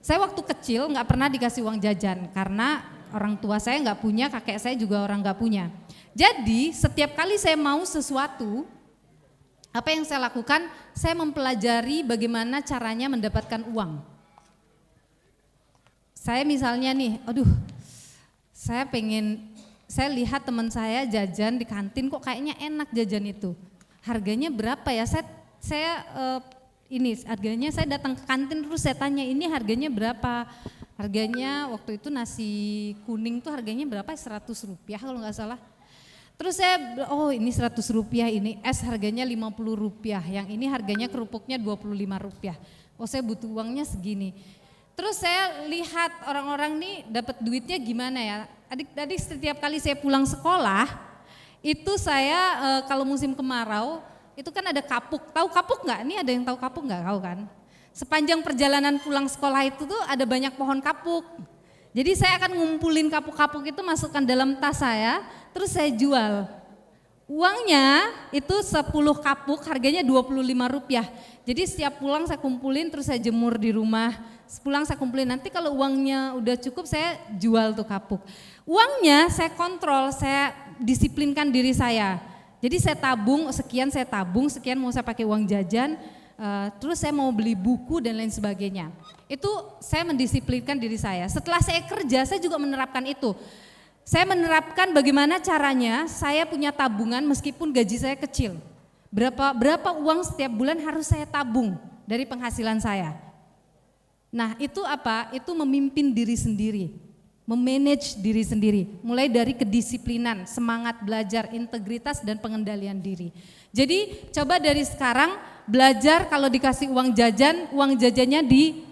Saya waktu kecil nggak pernah dikasih uang jajan karena orang tua saya nggak punya, kakek saya juga orang nggak punya. Jadi setiap kali saya mau sesuatu, apa yang saya lakukan? Saya mempelajari bagaimana caranya mendapatkan uang. Saya misalnya nih, saya lihat teman saya jajan di kantin kok kayaknya enak jajan itu. Harganya berapa ya? Harganya saya datang ke kantin terus saya tanya ini harganya berapa? Harganya waktu itu nasi kuning tuh harganya berapa? 100 rupiah kalau nggak salah. Terus saya, ini 100 rupiah, ini es harganya 50 rupiah, yang ini harganya kerupuknya 25 rupiah. Saya butuh uangnya segini. Terus saya lihat orang-orang nih dapat duitnya gimana ya. Adik-adik setiap kali saya pulang sekolah, itu saya kalau musim kemarau, itu kan ada kapuk. Tahu kapuk nggak? Ini ada yang tahu kapuk nggak? Tahu kan? Sepanjang perjalanan pulang sekolah itu tuh ada banyak pohon kapuk. Jadi saya akan ngumpulin kapuk-kapuk itu masukkan dalam tas saya, terus saya jual. Uangnya itu 10 kapuk harganya 25 rupiah. Jadi setiap pulang saya kumpulin terus saya jemur di rumah. Pulang saya kumpulin, nanti kalau uangnya udah cukup saya jual tuh kapuk. Uangnya saya kontrol, saya disiplinkan diri saya. Jadi saya tabung, sekian mau saya pakai uang jajan, terus saya mau beli buku dan lain sebagainya. Itu saya mendisiplinkan diri saya. Setelah saya kerja, saya juga menerapkan itu. Saya menerapkan bagaimana caranya saya punya tabungan meskipun gaji saya kecil. Berapa uang setiap bulan harus saya tabung dari penghasilan saya. Nah itu apa? Itu memimpin diri sendiri. Memanage diri sendiri, mulai dari kedisiplinan, semangat belajar, integritas dan pengendalian diri. Jadi coba dari sekarang belajar kalau dikasih uang jajannya di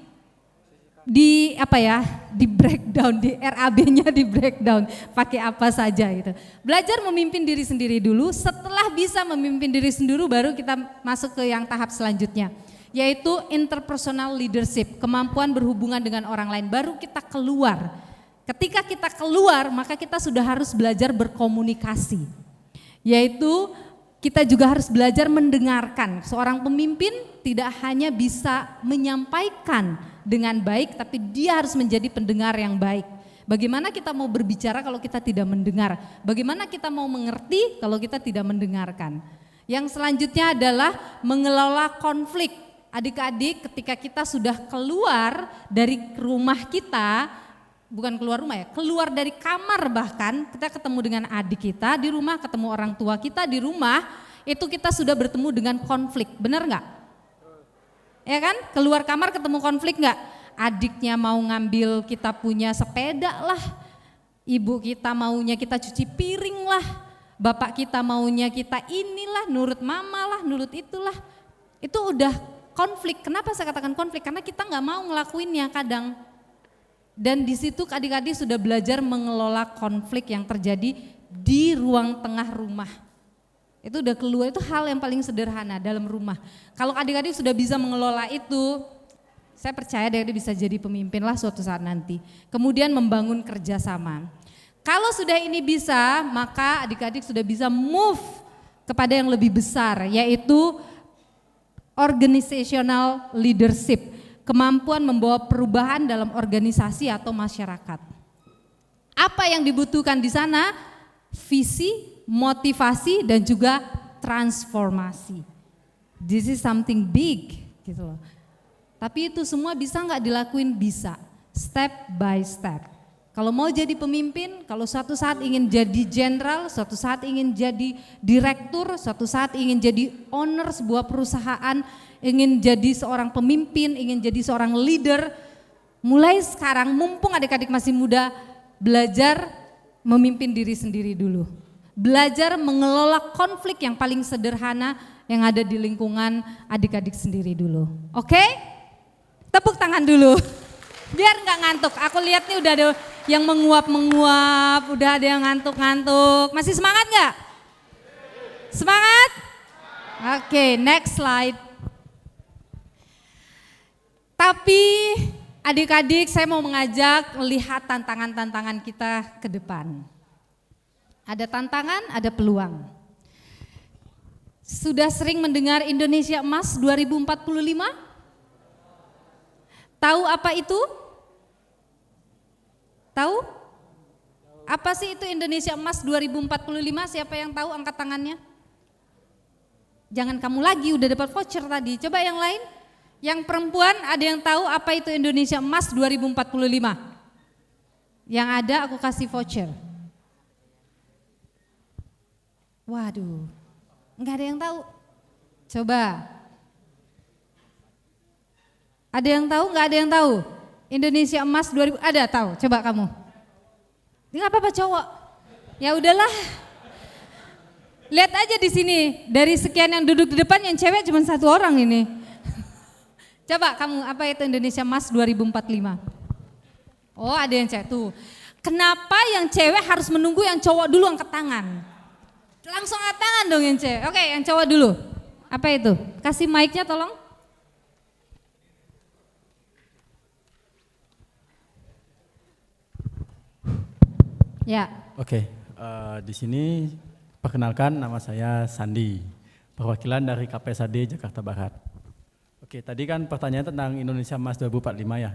breakdown, di RAB-nya di breakdown, pakai apa saja gitu. Belajar memimpin diri sendiri dulu, setelah bisa memimpin diri sendiri baru kita masuk ke yang tahap selanjutnya, yaitu interpersonal leadership, kemampuan berhubungan dengan orang lain, baru kita keluar. Ketika kita keluar, maka kita sudah harus belajar berkomunikasi. Yaitu kita juga harus belajar mendengarkan. Seorang pemimpin tidak hanya bisa menyampaikan dengan baik, tapi dia harus menjadi pendengar yang baik. Bagaimana kita mau berbicara kalau kita tidak mendengar? Bagaimana kita mau mengerti kalau kita tidak mendengarkan? Yang selanjutnya adalah mengelola konflik. Adik-adik, ketika kita sudah keluar dari rumah kita, bukan keluar rumah ya, keluar dari kamar bahkan, kita ketemu dengan adik kita di rumah, ketemu orang tua kita di rumah, itu kita sudah bertemu dengan konflik, benar nggak? Ya kan, keluar kamar ketemu konflik nggak? Adiknya mau ngambil kita punya sepeda lah, ibu kita maunya kita cuci piring lah, bapak kita maunya kita inilah, nurut mama lah, nurut itulah, itu udah konflik. Kenapa saya katakan konflik? Karena kita nggak mau ngelakuinnya kadang. Dan di situ adik-adik sudah belajar mengelola konflik yang terjadi di ruang tengah rumah. Itu udah keluar, itu hal yang paling sederhana dalam rumah. Kalau adik-adik sudah bisa mengelola itu, saya percaya adik-adik bisa jadi pemimpin lah suatu saat nanti. Kemudian membangun kerjasama. Kalau sudah ini bisa, maka adik-adik sudah bisa move kepada yang lebih besar, yaitu organizational leadership. Kemampuan membawa perubahan dalam organisasi atau masyarakat. Apa yang dibutuhkan di sana? Visi, motivasi dan juga transformasi. This is something big gitu loh. Tapi itu semua bisa nggak dilakuin? Bisa, step by step. Kalau mau jadi pemimpin, kalau suatu saat ingin jadi jenderal, suatu saat ingin jadi direktur, suatu saat ingin jadi owner sebuah perusahaan, ingin jadi seorang pemimpin, ingin jadi seorang leader, mulai sekarang mumpung adik-adik masih muda, belajar memimpin diri sendiri dulu. belajar mengelola konflik yang paling sederhana yang ada di lingkungan adik-adik sendiri dulu. Oke? Tepuk tangan dulu. Biar nggak ngantuk. Aku lihat nih udah ada yang menguap-menguap, udah ada yang ngantuk-ngantuk. Masih semangat nggak? Semangat? Oke, next slide. Tapi adik-adik, saya mau mengajak melihat tantangan-tantangan kita ke depan. Ada tantangan, ada peluang. Sudah sering mendengar Indonesia Emas 2045? Tahu apa itu? Tahu? Apa sih itu Indonesia Emas 2045? Siapa yang tahu, angkat tangannya? Jangan kamu lagi, udah dapat voucher tadi. Coba yang lain. Yang perempuan ada yang tahu apa itu Indonesia Emas 2045? Yang ada aku kasih voucher. Waduh, nggak ada yang tahu. Coba. Ada yang tahu? Nggak ada yang tahu. Indonesia Emas 2000 ada tahu? Coba kamu. Nggak apa-apa cowok. Ya udahlah. Lihat aja di sini dari sekian yang duduk di depan yang cewek cuma 1 orang ini. Coba kamu apa itu Indonesia Emas 2045? Oh ada yang cewek tuh. Kenapa yang cewek harus menunggu yang cowok dulu angkat tangan? Langsung angkat tangan dong yang cewek. Oke, yang cowok dulu. Apa itu? Kasih mic-nya tolong. Ya. Oke, di sini perkenalkan nama saya Sandi, perwakilan dari KPSAD Jakarta Barat. Oke, tadi kan pertanyaan tentang Indonesia Emas 2045 ya.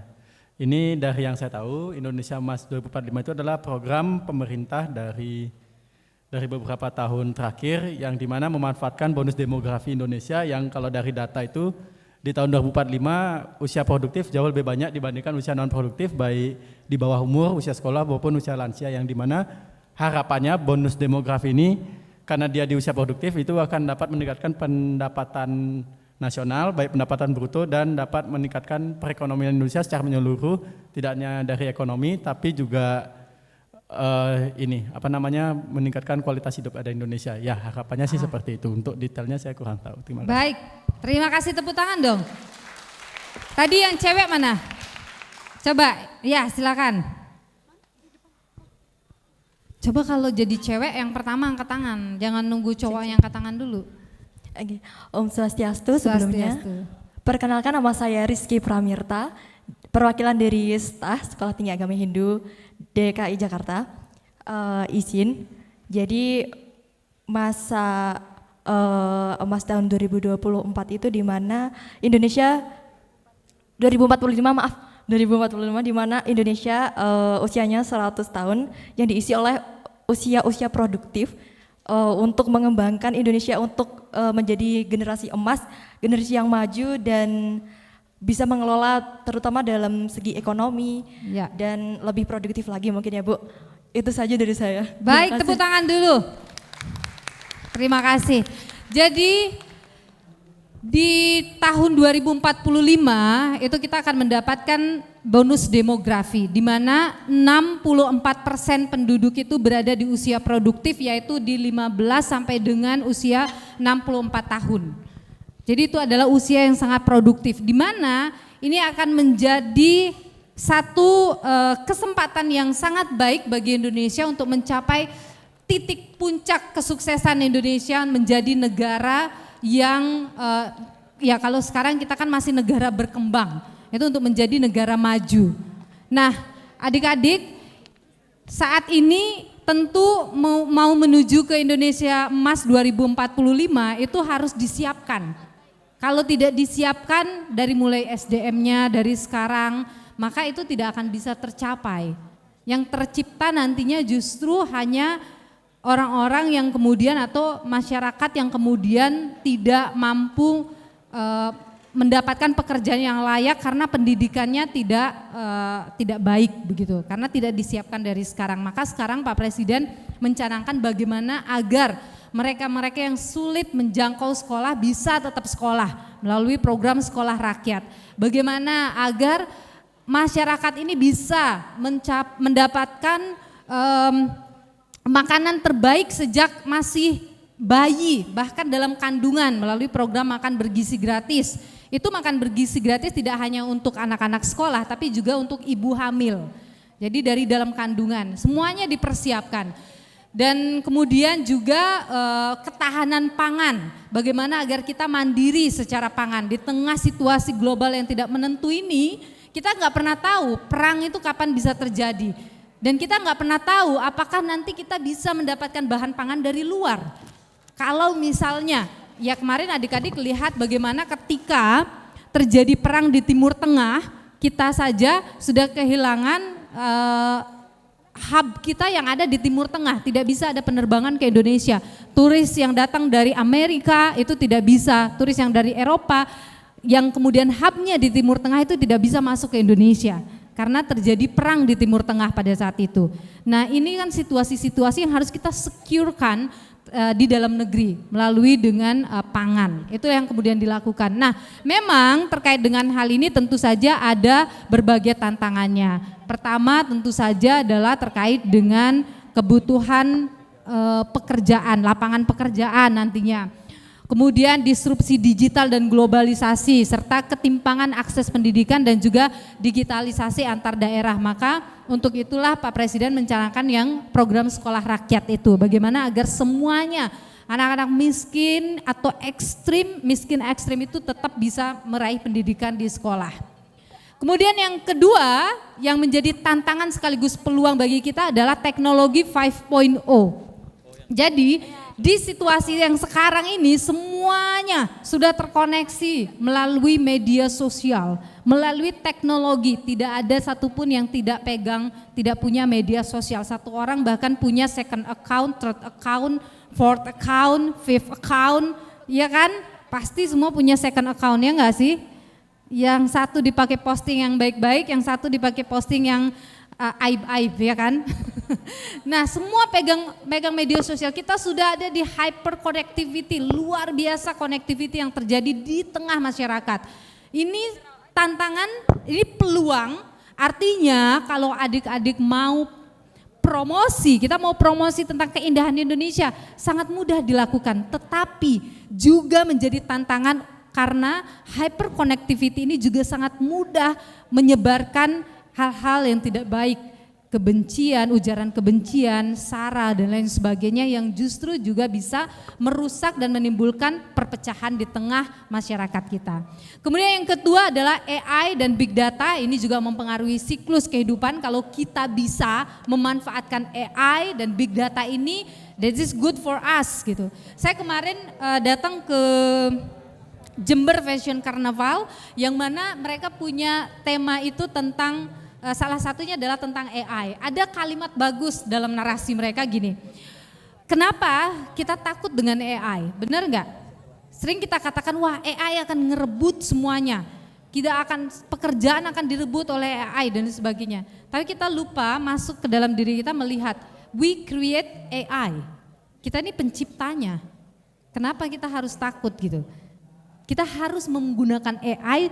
Ini dari yang saya tahu, Indonesia Emas 2045 itu adalah program pemerintah dari beberapa tahun terakhir yang dimana memanfaatkan bonus demografi Indonesia yang kalau dari data itu di tahun 2045 usia produktif jauh lebih banyak dibandingkan usia non produktif baik di bawah umur, usia sekolah maupun usia lansia yang dimana harapannya bonus demografi ini karena dia di usia produktif itu akan dapat meningkatkan pendapatan nasional baik pendapatan bruto dan dapat meningkatkan perekonomian Indonesia secara menyeluruh tidak hanya dari ekonomi tapi juga meningkatkan kualitas hidup ada Indonesia. Ya harapannya sih seperti itu. Untuk detailnya saya kurang tahu. Terima kasih. Baik, terima kasih, tepuk tangan dong. Tadi yang cewek mana? Coba, ya silakan. Coba kalau jadi cewek yang pertama angkat tangan, jangan nunggu cowok yang angkat tangan dulu. Oke. Om Swastiastu sebelumnya. Perkenalkan nama saya Rizky Pramirta, perwakilan dari STAH Sekolah Tinggi Agama Hindu DKI Jakarta. Izin, jadi masa emas tahun 2024 itu di mana Indonesia 2045 di mana Indonesia usianya 100 tahun yang diisi oleh usia produktif untuk mengembangkan Indonesia untuk menjadi generasi emas, generasi yang maju dan bisa mengelola terutama dalam segi ekonomi ya. Dan lebih produktif lagi mungkin ya Bu. Itu saja dari saya. Baik, tepuk tangan dulu. Terima kasih. Jadi di tahun 2045 itu kita akan mendapatkan bonus demografi di mana 64% penduduk itu berada di usia produktif yaitu di 15 sampai dengan usia 64 tahun. Jadi itu adalah usia yang sangat produktif di mana ini akan menjadi satu kesempatan yang sangat baik bagi Indonesia untuk mencapai titik puncak kesuksesan Indonesia menjadi negara yang ya kalau sekarang kita kan masih negara berkembang, itu untuk menjadi negara maju. Nah adik-adik saat ini tentu mau menuju ke Indonesia Emas 2045 itu harus disiapkan. Kalau tidak disiapkan dari mulai SDM-nya dari sekarang maka itu tidak akan bisa tercapai. Yang tercipta nantinya justru hanya orang-orang yang kemudian atau masyarakat yang kemudian tidak mampu mendapatkan pekerjaan yang layak karena pendidikannya tidak baik begitu, karena tidak disiapkan dari sekarang. Maka sekarang Pak Presiden mencanangkan bagaimana agar mereka-mereka yang sulit menjangkau sekolah bisa tetap sekolah melalui program sekolah rakyat. Bagaimana agar masyarakat ini bisa mendapatkan makanan terbaik sejak masih bayi, bahkan dalam kandungan melalui program makan bergizi gratis. Itu makan bergizi gratis tidak hanya untuk anak-anak sekolah tapi juga untuk ibu hamil. Jadi dari dalam kandungan semuanya dipersiapkan. Dan kemudian juga ketahanan pangan, bagaimana agar kita mandiri secara pangan di tengah situasi global yang tidak menentu ini. Kita nggak pernah tahu perang itu kapan bisa terjadi, dan kita nggak pernah tahu apakah nanti kita bisa mendapatkan bahan pangan dari luar. Kalau misalnya, ya kemarin adik-adik lihat bagaimana ketika terjadi perang di Timur Tengah, kita saja sudah kehilangan hub kita yang ada di Timur Tengah, tidak bisa ada penerbangan ke Indonesia. Turis yang datang dari Amerika itu tidak bisa, turis yang dari Eropa yang kemudian hubnya di Timur Tengah itu tidak bisa masuk ke Indonesia karena terjadi perang di Timur Tengah pada saat itu. Nah ini kan situasi-situasi yang harus kita securekan di dalam negeri melalui dengan pangan, itu yang kemudian dilakukan. Nah memang terkait dengan hal ini tentu saja ada berbagai tantangannya. Pertama tentu saja adalah terkait dengan kebutuhan pekerjaan, lapangan pekerjaan nantinya. Kemudian disrupsi digital dan globalisasi serta ketimpangan akses pendidikan dan juga digitalisasi antar daerah. Maka untuk itulah Pak Presiden mencanangkan yang program sekolah rakyat itu. Bagaimana agar semuanya anak-anak miskin atau miskin ekstrim itu tetap bisa meraih pendidikan di sekolah. Kemudian yang kedua yang menjadi tantangan sekaligus peluang bagi kita adalah teknologi 5.0. Jadi di situasi yang sekarang ini semuanya sudah terkoneksi melalui media sosial, melalui teknologi. Tidak ada satupun yang tidak punya media sosial. Satu orang bahkan punya second account, third account, fourth account, fifth account, ya kan? Pasti semua punya second account, ya enggak sih? Yang satu dipakai posting yang baik-baik, yang satu dipakai posting yang aib-aib, ya kan? Nah semua pegang media sosial, kita sudah ada di hyper connectivity, luar biasa connectivity yang terjadi di tengah masyarakat. Ini tantangan, ini peluang, artinya kalau adik-adik mau promosi, kita mau promosi tentang keindahan Indonesia sangat mudah dilakukan, tetapi juga menjadi tantangan karena hyper connectivity ini juga sangat mudah menyebarkan hal-hal yang tidak baik, kebencian, ujaran kebencian, sara dan lain sebagainya yang justru juga bisa merusak dan menimbulkan perpecahan di tengah masyarakat kita. Kemudian yang kedua adalah AI dan Big Data, ini juga mempengaruhi siklus kehidupan. Kalau kita bisa memanfaatkan AI dan Big Data ini, that is good for us gitu. Saya kemarin datang ke Jember Fashion Carnival yang mana mereka punya tema itu tentang salah satunya adalah tentang AI. Ada kalimat bagus dalam narasi mereka gini, kenapa kita takut dengan AI? Benar nggak? Sering kita katakan wah AI akan ngerebut semuanya, pekerjaan akan direbut oleh AI dan sebagainya. Tapi kita lupa masuk ke dalam diri kita melihat, we create AI. Kita ini penciptanya. Kenapa kita harus takut gitu? Kita harus menggunakan AI.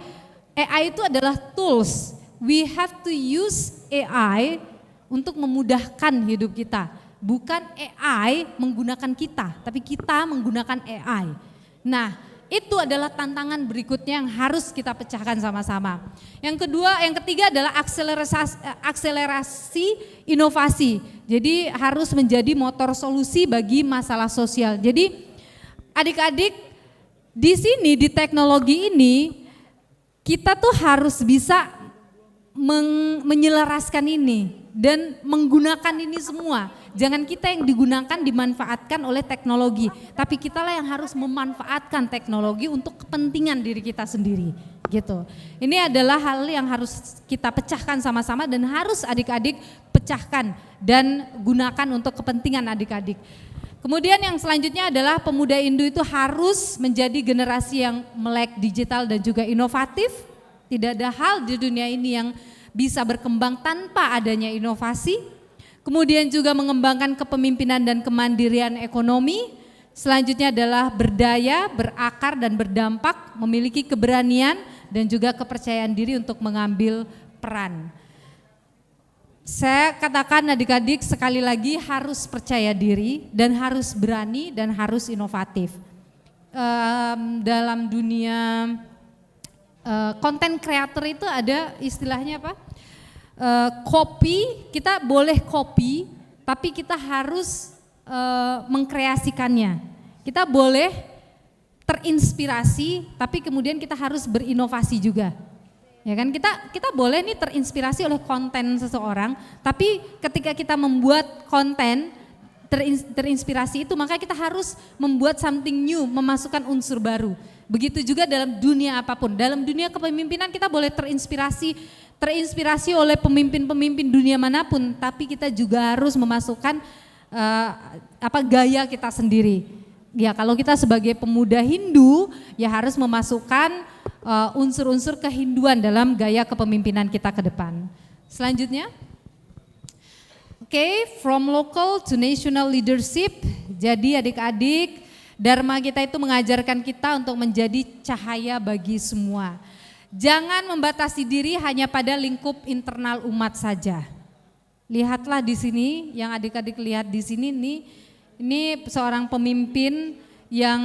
AI itu adalah tools. We have to use AI untuk memudahkan hidup kita. Bukan AI menggunakan kita, tapi kita menggunakan AI. Nah, itu adalah tantangan berikutnya yang harus kita pecahkan sama-sama. Yang ketiga adalah akselerasi inovasi. Jadi harus menjadi motor solusi bagi masalah sosial. Jadi adik-adik di sini di teknologi ini kita tuh harus bisa menyelaraskan ini dan menggunakan ini semua. Jangan kita yang digunakan dimanfaatkan oleh teknologi, tapi kitalah yang harus memanfaatkan teknologi untuk kepentingan diri kita sendiri gitu. Ini adalah hal yang harus kita pecahkan sama-sama dan harus adik-adik pecahkan dan gunakan untuk kepentingan adik-adik. Kemudian yang selanjutnya adalah pemuda Indo itu harus menjadi generasi yang melek digital dan juga inovatif. Tidak ada hal di dunia ini yang bisa berkembang tanpa adanya inovasi. Kemudian juga mengembangkan kepemimpinan dan kemandirian ekonomi. Selanjutnya adalah berdaya, berakar dan berdampak, memiliki keberanian dan juga kepercayaan diri untuk mengambil peran. Saya katakan adik-adik sekali lagi harus percaya diri dan harus berani dan harus inovatif. Dalam dunia konten creator itu ada istilahnya apa? Copy, kita boleh copy tapi kita harus mengkreasikannya. Kita boleh terinspirasi tapi kemudian kita harus berinovasi juga. Ya kan, kita boleh nih terinspirasi oleh konten seseorang, tapi ketika kita membuat konten terinspirasi itu, maka kita harus membuat something new, memasukkan unsur baru. Begitu juga dalam dunia apapun. Dalam dunia kepemimpinan kita boleh terinspirasi oleh pemimpin-pemimpin dunia manapun, tapi kita juga harus memasukkan gaya kita sendiri. Ya, kalau kita sebagai pemuda Hindu ya harus memasukkan unsur-unsur kehinduan dalam gaya kepemimpinan kita ke depan. Selanjutnya, from local to national leadership. Jadi adik-adik, dharma kita itu mengajarkan kita untuk menjadi cahaya bagi semua. Jangan membatasi diri hanya pada lingkup internal umat saja. Lihatlah di sini, yang adik-adik lihat di sini nih, ini seorang pemimpin yang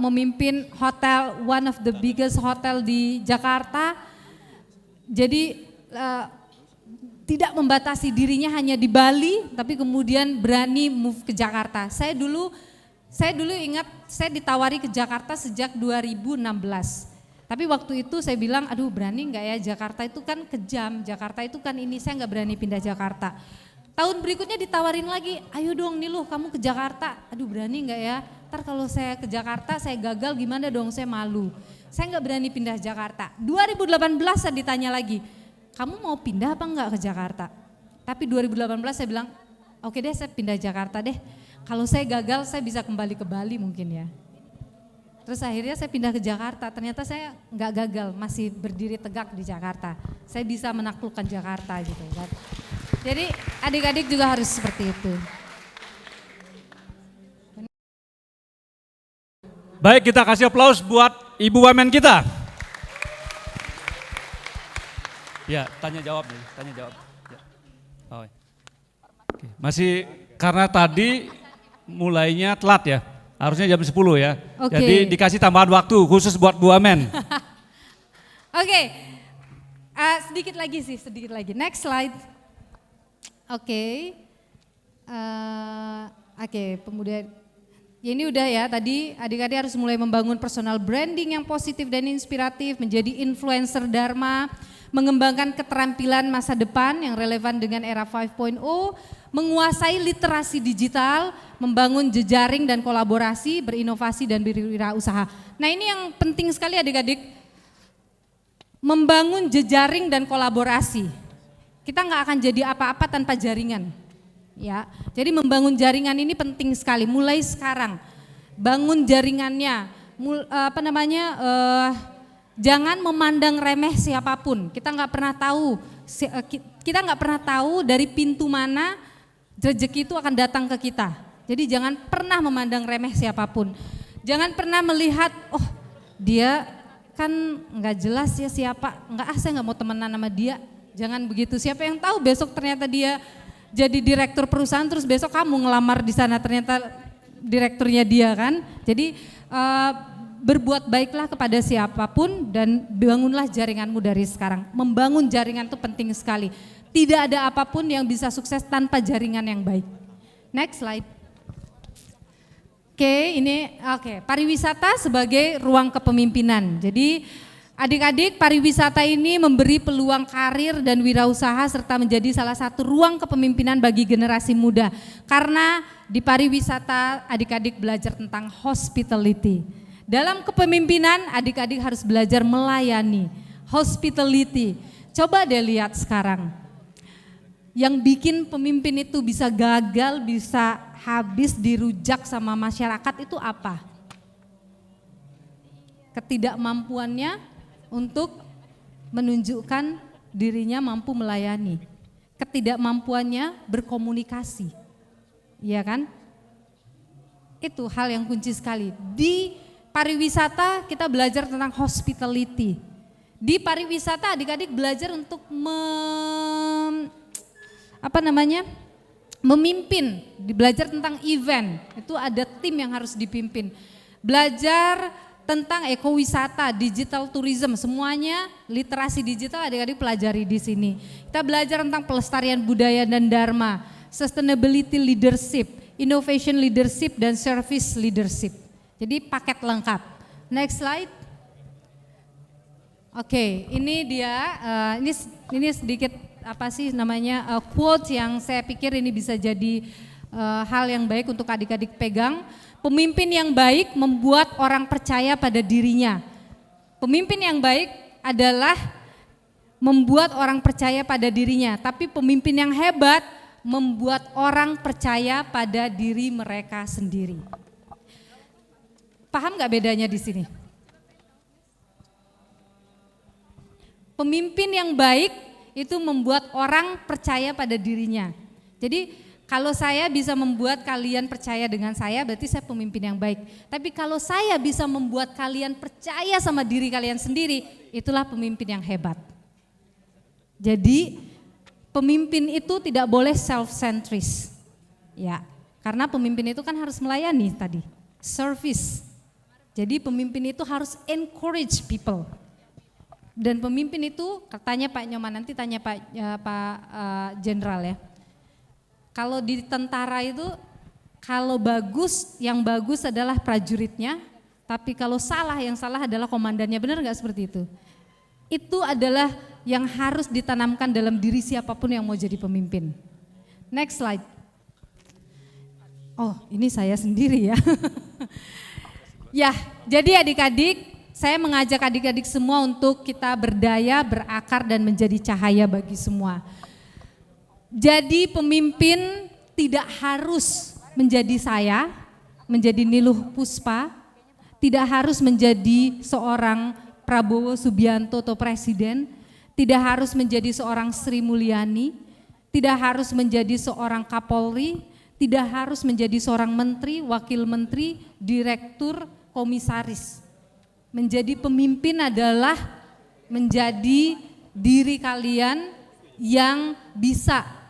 memimpin hotel, one of the biggest hotel di Jakarta. Jadi tidak membatasi dirinya hanya di Bali, tapi kemudian berani move ke Jakarta. Saya dulu ingat saya ditawari ke Jakarta sejak 2016. Tapi waktu itu saya bilang, aduh berani enggak ya, Jakarta itu kan kejam, Jakarta itu kan ini, saya enggak berani pindah Jakarta. Tahun berikutnya ditawarin lagi, ayo dong Niluh kamu ke Jakarta. Aduh berani enggak ya, ntar kalau saya ke Jakarta saya gagal gimana dong, saya malu. Saya enggak berani pindah Jakarta. 2018 saya ditanya lagi, kamu mau pindah apa enggak ke Jakarta? Tapi 2018 saya bilang, oke deh saya pindah Jakarta deh. Kalau saya gagal saya bisa kembali ke Bali mungkin ya. Terus akhirnya saya pindah ke Jakarta, ternyata saya enggak gagal, masih berdiri tegak di Jakarta. Saya bisa menaklukkan Jakarta gitu kan. Jadi adik-adik juga harus seperti itu. Baik, kita kasih aplaus buat Ibu Wamen kita. Ya, tanya jawab nih, tanya jawab. Ya. Oh, oke. Masih karena tadi mulainya telat ya, harusnya jam 10 ya. Oke. Jadi dikasih tambahan waktu khusus buat Bu Wamen. Oke, sedikit lagi. Next slide. Oke, pemuda. Ya ini udah ya, tadi adik-adik harus mulai membangun personal branding yang positif dan inspiratif, menjadi influencer dharma, mengembangkan keterampilan masa depan yang relevan dengan era 5.0, menguasai literasi digital, membangun jejaring dan kolaborasi, berinovasi dan berwirausaha. Nah ini yang penting sekali adik-adik, membangun jejaring dan kolaborasi. Kita nggak akan jadi apa-apa tanpa jaringan. Ya, jadi membangun jaringan ini penting sekali. Mulai sekarang, bangun jaringannya. Jangan memandang remeh siapapun. Kita nggak pernah tahu dari pintu mana rezeki itu akan datang ke kita. Jadi jangan pernah memandang remeh siapapun. Jangan pernah melihat, oh dia kan nggak jelas ya siapa. Saya nggak mau temenan sama dia. Jangan begitu. Siapa yang tahu besok ternyata dia jadi direktur perusahaan, terus besok kamu ngelamar di sana ternyata direkturnya dia kan. Jadi berbuat baiklah kepada siapapun dan bangunlah jaringanmu dari sekarang. Membangun jaringan itu penting sekali. Tidak ada apapun yang bisa sukses tanpa jaringan yang baik. Next slide. Pariwisata sebagai ruang kepemimpinan. Jadi adik-adik, pariwisata ini memberi peluang karir dan wirausaha serta menjadi salah satu ruang kepemimpinan bagi generasi muda. Karena di pariwisata adik-adik belajar tentang hospitality. Dalam kepemimpinan adik-adik harus belajar melayani, hospitality. Coba deh lihat sekarang. Yang bikin pemimpin itu bisa gagal, bisa habis dirujak sama masyarakat itu apa? Ketidakmampuannya untuk menunjukkan dirinya mampu melayani, ketidakmampuannya berkomunikasi, iya kan? Itu hal yang kunci sekali. Di pariwisata kita belajar tentang hospitality. Di pariwisata adik-adik belajar untuk memimpin, belajar tentang event, itu ada tim yang harus dipimpin. Belajar tentang ekowisata, digital tourism, semuanya literasi digital adik-adik pelajari di sini. Kita belajar tentang pelestarian budaya dan dharma, sustainability leadership, innovation leadership, dan service leadership. Jadi paket lengkap. Next slide. Oke, ini dia, ini sedikit quote yang saya pikir ini bisa jadi hal yang baik untuk adik-adik pegang. Pemimpin yang baik membuat orang percaya pada dirinya. Pemimpin yang baik adalah membuat orang percaya pada dirinya, tapi pemimpin yang hebat membuat orang percaya pada diri mereka sendiri. Paham nggak bedanya di sini? Pemimpin yang baik itu membuat orang percaya pada dirinya. Jadi kalau saya bisa membuat kalian percaya dengan saya, berarti saya pemimpin yang baik. Tapi kalau saya bisa membuat kalian percaya sama diri kalian sendiri, itulah pemimpin yang hebat. Jadi pemimpin itu tidak boleh self-centris. Ya, karena pemimpin itu kan harus melayani tadi, service. Jadi pemimpin itu harus encourage people. Dan pemimpin itu, katanya Pak Nyoman, nanti tanya Pak Jenderal ya. Kalau di tentara itu, kalau bagus, yang bagus adalah prajuritnya, tapi kalau salah, yang salah adalah komandannya. Benar nggak seperti itu? Itu adalah yang harus ditanamkan dalam diri siapapun yang mau jadi pemimpin. Next slide. Oh, ini saya sendiri ya. Ya, jadi adik-adik, saya mengajak adik-adik semua untuk kita berdaya, berakar, dan menjadi cahaya bagi semua. Jadi pemimpin tidak harus menjadi saya, menjadi Niluh Puspa, tidak harus menjadi seorang Prabowo Subianto atau presiden, tidak harus menjadi seorang Sri Mulyani, tidak harus menjadi seorang Kapolri, tidak harus menjadi seorang menteri, wakil menteri, direktur, komisaris. Menjadi pemimpin adalah menjadi diri kalian yang bisa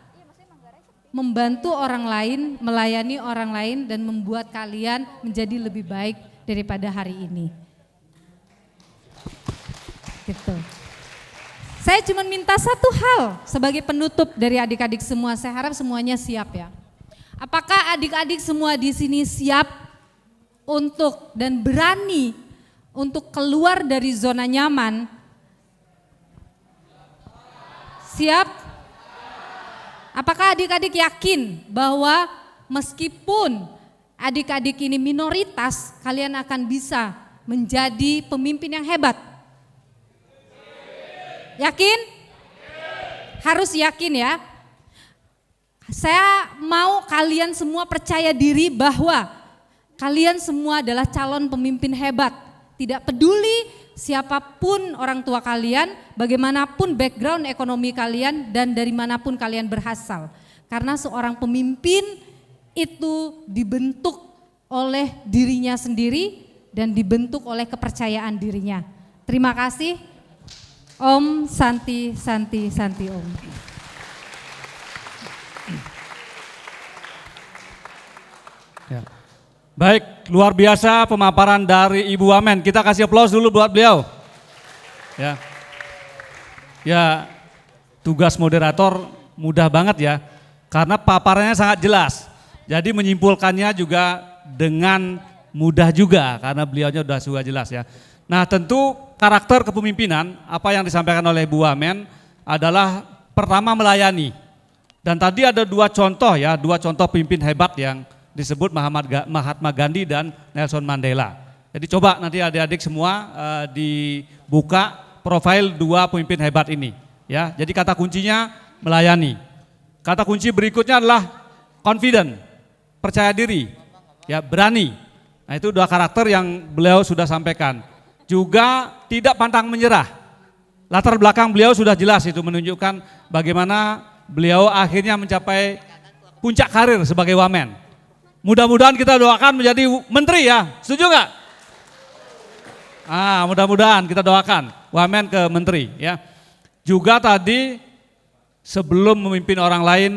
membantu orang lain, melayani orang lain, dan membuat kalian menjadi lebih baik daripada hari ini. Gitu. Saya cuma minta satu hal sebagai penutup dari adik-adik semua, saya harap semuanya siap ya. Apakah adik-adik semua di sini siap untuk dan berani untuk keluar dari zona nyaman? Siap? Apakah adik-adik yakin bahwa meskipun adik-adik ini minoritas, kalian akan bisa menjadi pemimpin yang hebat? Yakin? Harus yakin ya. Saya mau kalian semua percaya diri bahwa kalian semua adalah calon pemimpin hebat. Tidak peduli siapapun orang tua kalian, bagaimanapun background ekonomi kalian, dan dari manapun kalian berasal. Karena seorang pemimpin itu dibentuk oleh dirinya sendiri dan dibentuk oleh kepercayaan dirinya. Terima kasih. Om Santi Santi Santi Om. Ya. Baik, luar biasa pemaparan dari Ibu Wamen. Kita kasih aplaus dulu buat beliau. Ya, tugas moderator mudah banget ya, karena paparannya sangat jelas. Jadi menyimpulkannya juga dengan mudah juga, karena beliaunya sudah jelas ya. Nah tentu karakter kepemimpinan, apa yang disampaikan oleh Bu Wamen adalah pertama melayani. Dan tadi ada dua contoh pemimpin hebat yang disebut Mahatma Gandhi dan Nelson Mandela. Jadi coba nanti adik-adik semua dibuka profil dua pemimpin hebat ini. Ya, jadi kata kuncinya melayani. Kata kunci berikutnya adalah confident, percaya diri, ya berani. Nah itu dua karakter yang beliau sudah sampaikan. Juga tidak pantang menyerah. Latar belakang beliau sudah jelas itu menunjukkan bagaimana beliau akhirnya mencapai puncak karir sebagai wamen. Mudah-mudahan kita doakan menjadi menteri ya, setuju nggak? Mudah-mudahan kita doakan wamen ke menteri ya. Juga tadi sebelum memimpin orang lain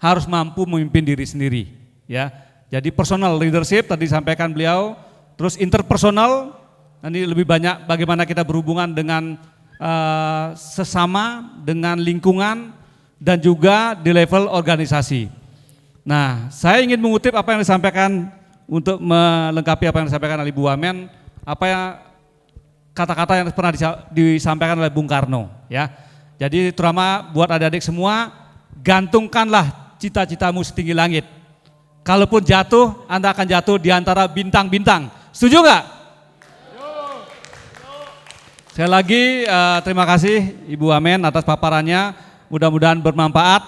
harus mampu memimpin diri sendiri, ya. Jadi personal leadership tadi disampaikan beliau, terus interpersonal, nanti lebih banyak bagaimana kita berhubungan dengan sesama, dengan lingkungan, dan juga di level organisasi. Nah, saya ingin mengutip apa yang disampaikan untuk melengkapi apa yang disampaikan oleh Ibu Wamen, apa yang kata-kata yang pernah disampaikan oleh Bung Karno, ya. Jadi terutama buat adik-adik semua, gantungkanlah cita-citamu setinggi langit. Kalaupun jatuh, Anda akan jatuh di antara bintang-bintang. Setuju nggak? Sekali lagi terima kasih Ibu Wamen atas paparannya, mudah-mudahan bermanfaat.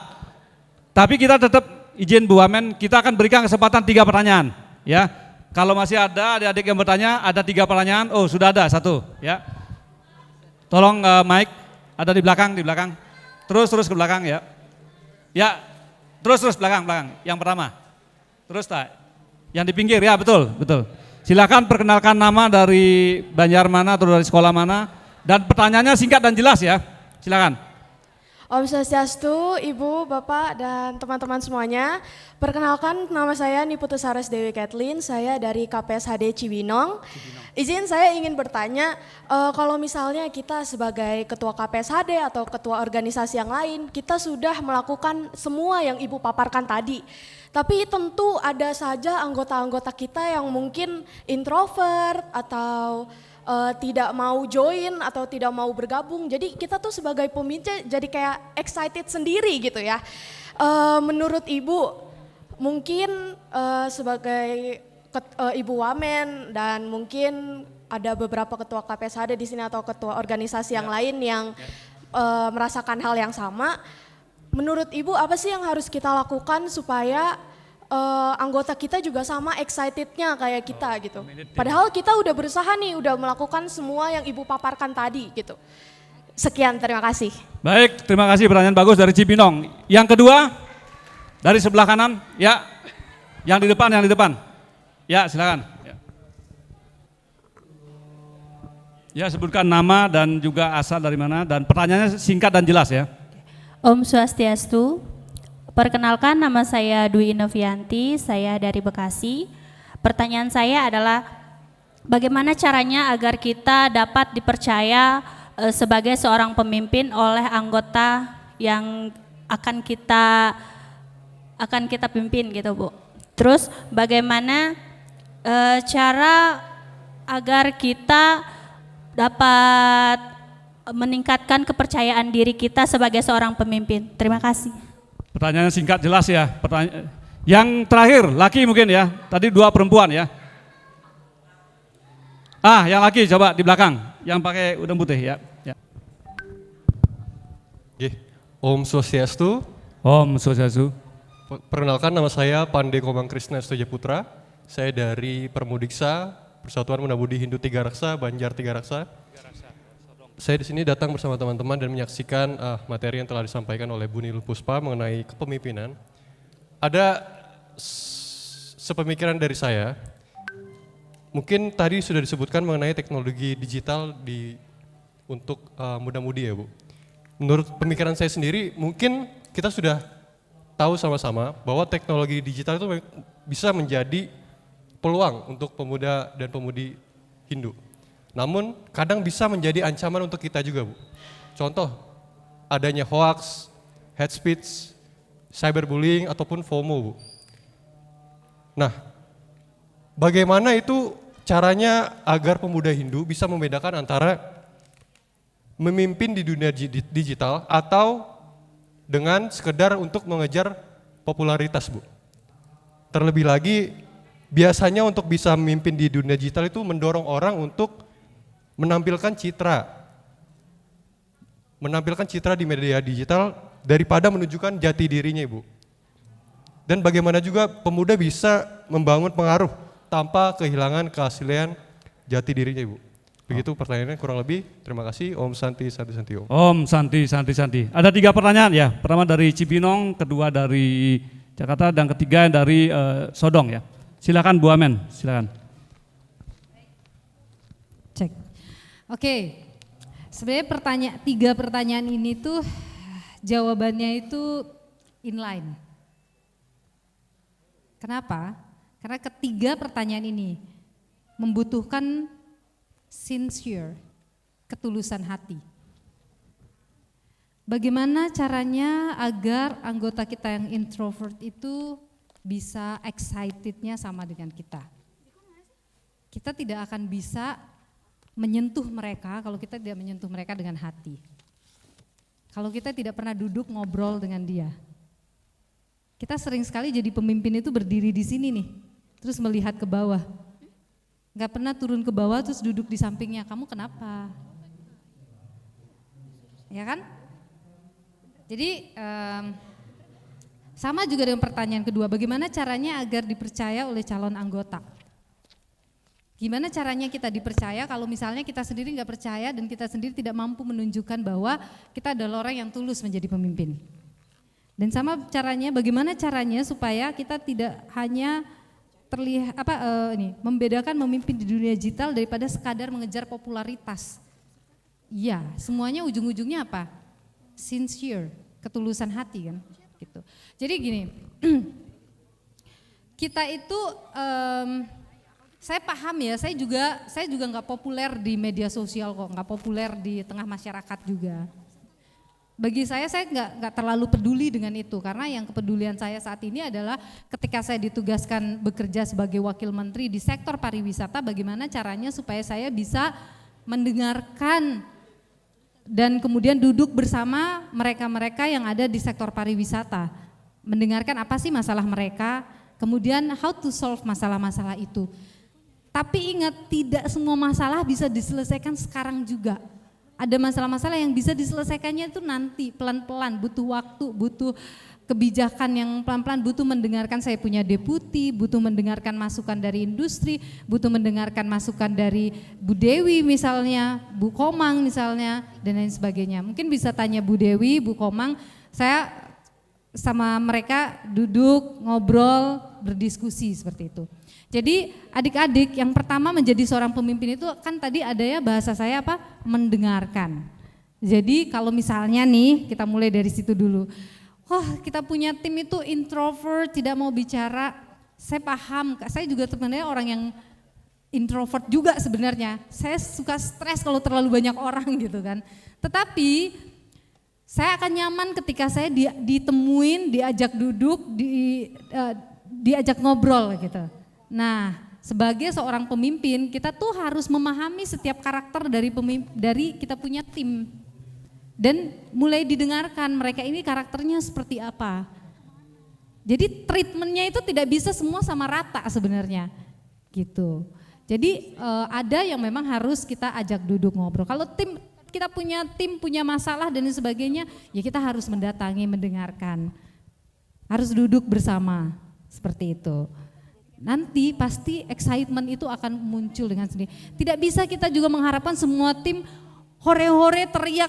Tapi kita tetap izin Bu Wamen, kita akan berikan kesempatan 3 pertanyaan, ya. Kalau masih ada adik-adik yang bertanya, ada 3 pertanyaan. Oh, sudah ada 1, ya. Tolong Mike, ada di belakang, Terus ke belakang, ya. Ya, terus belakang. Yang pertama. Terus tak? Yang di pinggir, ya betul. Silakan perkenalkan nama, dari Banjar mana atau dari sekolah mana, dan pertanyaannya singkat dan jelas, ya. Silakan. Om Swastiastu, Ibu, Bapak, dan teman-teman semuanya. Perkenalkan, nama saya Niputu Sares Dewi Kathleen, saya dari KPSHD Cibinong. Izin saya ingin bertanya, kalau misalnya kita sebagai ketua KPSHD atau ketua organisasi yang lain, kita sudah melakukan semua yang Ibu paparkan tadi. Tapi tentu ada saja anggota-anggota kita yang mungkin introvert atau tidak mau join atau tidak mau bergabung. Jadi kita tuh sebagai pemimpin jadi kayak excited sendiri gitu ya. Menurut Ibu, mungkin sebagai Ibu Wamen dan mungkin ada beberapa ketua KPSHD di sini atau ketua organisasi yang lain yang merasakan hal yang sama. Menurut Ibu apa sih yang harus kita lakukan supaya anggota kita juga sama excitednya kayak kita gitu. Padahal kita udah berusaha nih, udah melakukan semua yang Ibu paparkan tadi gitu. Sekian, terima kasih. Baik, terima kasih, pertanyaan bagus dari Cibinong. Yang kedua, dari sebelah kanan, ya. Yang di depan. Ya, silakan. Ya, sebutkan nama dan juga asal dari mana, dan pertanyaannya singkat dan jelas, ya. Om Swastiastu, perkenalkan nama saya Dwi Inovianti, saya dari Bekasi. Pertanyaan saya adalah bagaimana caranya agar kita dapat dipercaya sebagai seorang pemimpin oleh anggota yang akan kita pimpin gitu Bu. Terus bagaimana cara agar kita dapat meningkatkan kepercayaan diri kita sebagai seorang pemimpin. Terima kasih. Pertanyaannya singkat jelas ya. Yang terakhir, laki mungkin ya. Tadi 2 perempuan ya. Yang laki coba di belakang, yang pakai udang putih ya. Om Swastiastu. Om Swastiastu. Perkenalkan, nama saya Pandey Komang Krisna Stoja Putra. Saya dari Permudiksa, Persatuan Muda-Mudi Hindu Tiga Raksa, Banjar Tiga Raksa. Saya di sini datang bersama teman-teman dan menyaksikan materi yang telah disampaikan oleh Bu Nil Puspa mengenai kepemimpinan. Ada sepemikiran dari saya, mungkin tadi sudah disebutkan mengenai teknologi digital untuk muda-mudi ya Bu. Menurut pemikiran saya sendiri, mungkin kita sudah tahu sama-sama bahwa teknologi digital itu bisa menjadi peluang untuk pemuda dan pemudi Hindu. Namun kadang bisa menjadi ancaman untuk kita juga Bu. Contoh, adanya hoax, hate speech, cyberbullying ataupun FOMO Bu. Nah, bagaimana itu caranya agar pemuda Hindu bisa membedakan antara memimpin di dunia digital atau dengan sekedar untuk mengejar popularitas Bu. Terlebih lagi, biasanya untuk bisa memimpin di dunia digital itu mendorong orang untuk menampilkan citra di media digital daripada menunjukkan jati dirinya Ibu. Dan bagaimana juga pemuda bisa membangun pengaruh tanpa kehilangan keaslian jati dirinya Ibu. Begitu pertanyaannya kurang lebih. Terima kasih. Om Santi Santi Om. Om Santi Santi. Ada 3 pertanyaan ya. Pertama dari Cibinong, kedua dari Jakarta, dan ketiga dari Sodong ya. Silakan Bu Amen, silakan. Cek. Oke, sebenarnya 3 pertanyaan ini tuh jawabannya itu inline. Kenapa? Karena ketiga pertanyaan ini membutuhkan sincere, ketulusan hati. Bagaimana caranya agar anggota kita yang introvert itu bisa excitednya sama dengan kita? Kita tidak akan bisa menyentuh mereka kalau kita tidak menyentuh mereka dengan hati. Kalau kita tidak pernah duduk ngobrol dengan dia. Kita sering sekali jadi pemimpin itu berdiri di sini nih, terus melihat ke bawah. Gak pernah turun ke bawah terus duduk di sampingnya, kamu kenapa? Ya kan? Jadi sama juga dengan pertanyaan kedua, bagaimana caranya agar dipercaya oleh calon anggota? Gimana caranya kita dipercaya kalau misalnya kita sendiri nggak percaya dan kita sendiri tidak mampu menunjukkan bahwa kita adalah orang yang tulus menjadi pemimpin. Dan sama caranya, bagaimana caranya supaya kita tidak hanya terlihat membedakan memimpin di dunia digital daripada sekadar mengejar popularitas. Iya, semuanya ujung-ujungnya apa? Sincere, ketulusan hati kan, gitu. Jadi gini, kita itu, saya paham ya, saya juga nggak populer di media sosial kok, nggak populer di tengah masyarakat juga. Bagi saya nggak terlalu peduli dengan itu, karena yang kepedulian saya saat ini adalah ketika saya ditugaskan bekerja sebagai wakil menteri di sektor pariwisata, bagaimana caranya supaya saya bisa mendengarkan dan kemudian duduk bersama mereka-mereka yang ada di sektor pariwisata, mendengarkan apa sih masalah mereka, kemudian how to solve masalah-masalah itu. Tapi ingat, tidak semua masalah bisa diselesaikan sekarang juga. Ada masalah-masalah yang bisa diselesaikannya itu nanti, pelan-pelan, butuh waktu, butuh kebijakan yang pelan-pelan, butuh mendengarkan. Saya punya deputi, butuh mendengarkan masukan dari industri, butuh mendengarkan masukan dari Bu Dewi misalnya, Bu Komang misalnya, dan lain sebagainya. Mungkin bisa tanya Bu Dewi, Bu Komang, saya sama mereka duduk, ngobrol, berdiskusi seperti itu. Jadi adik-adik, yang pertama menjadi seorang pemimpin itu kan tadi ada ya bahasa saya apa? Mendengarkan. Jadi kalau misalnya nih, kita mulai dari situ dulu. Kita punya tim itu introvert, tidak mau bicara. Saya paham, saya juga sebenarnya orang yang introvert juga sebenarnya. Saya suka stres kalau terlalu banyak orang gitu kan. Tetapi saya akan nyaman ketika saya ditemuin, diajak duduk, diajak ngobrol gitu. Nah, sebagai seorang pemimpin, kita tuh harus memahami setiap karakter dari kita punya tim. Dan mulai didengarkan mereka ini karakternya seperti apa. Jadi treatmentnya itu tidak bisa semua sama rata sebenarnya gitu. Jadi ada yang memang harus kita ajak duduk ngobrol. Kalau kita punya tim, punya masalah dan sebagainya, ya kita harus mendatangi, mendengarkan. Harus duduk bersama seperti itu. Nanti pasti excitement itu akan muncul dengan sendiri. Tidak bisa kita juga mengharapkan semua tim hore-hore teriak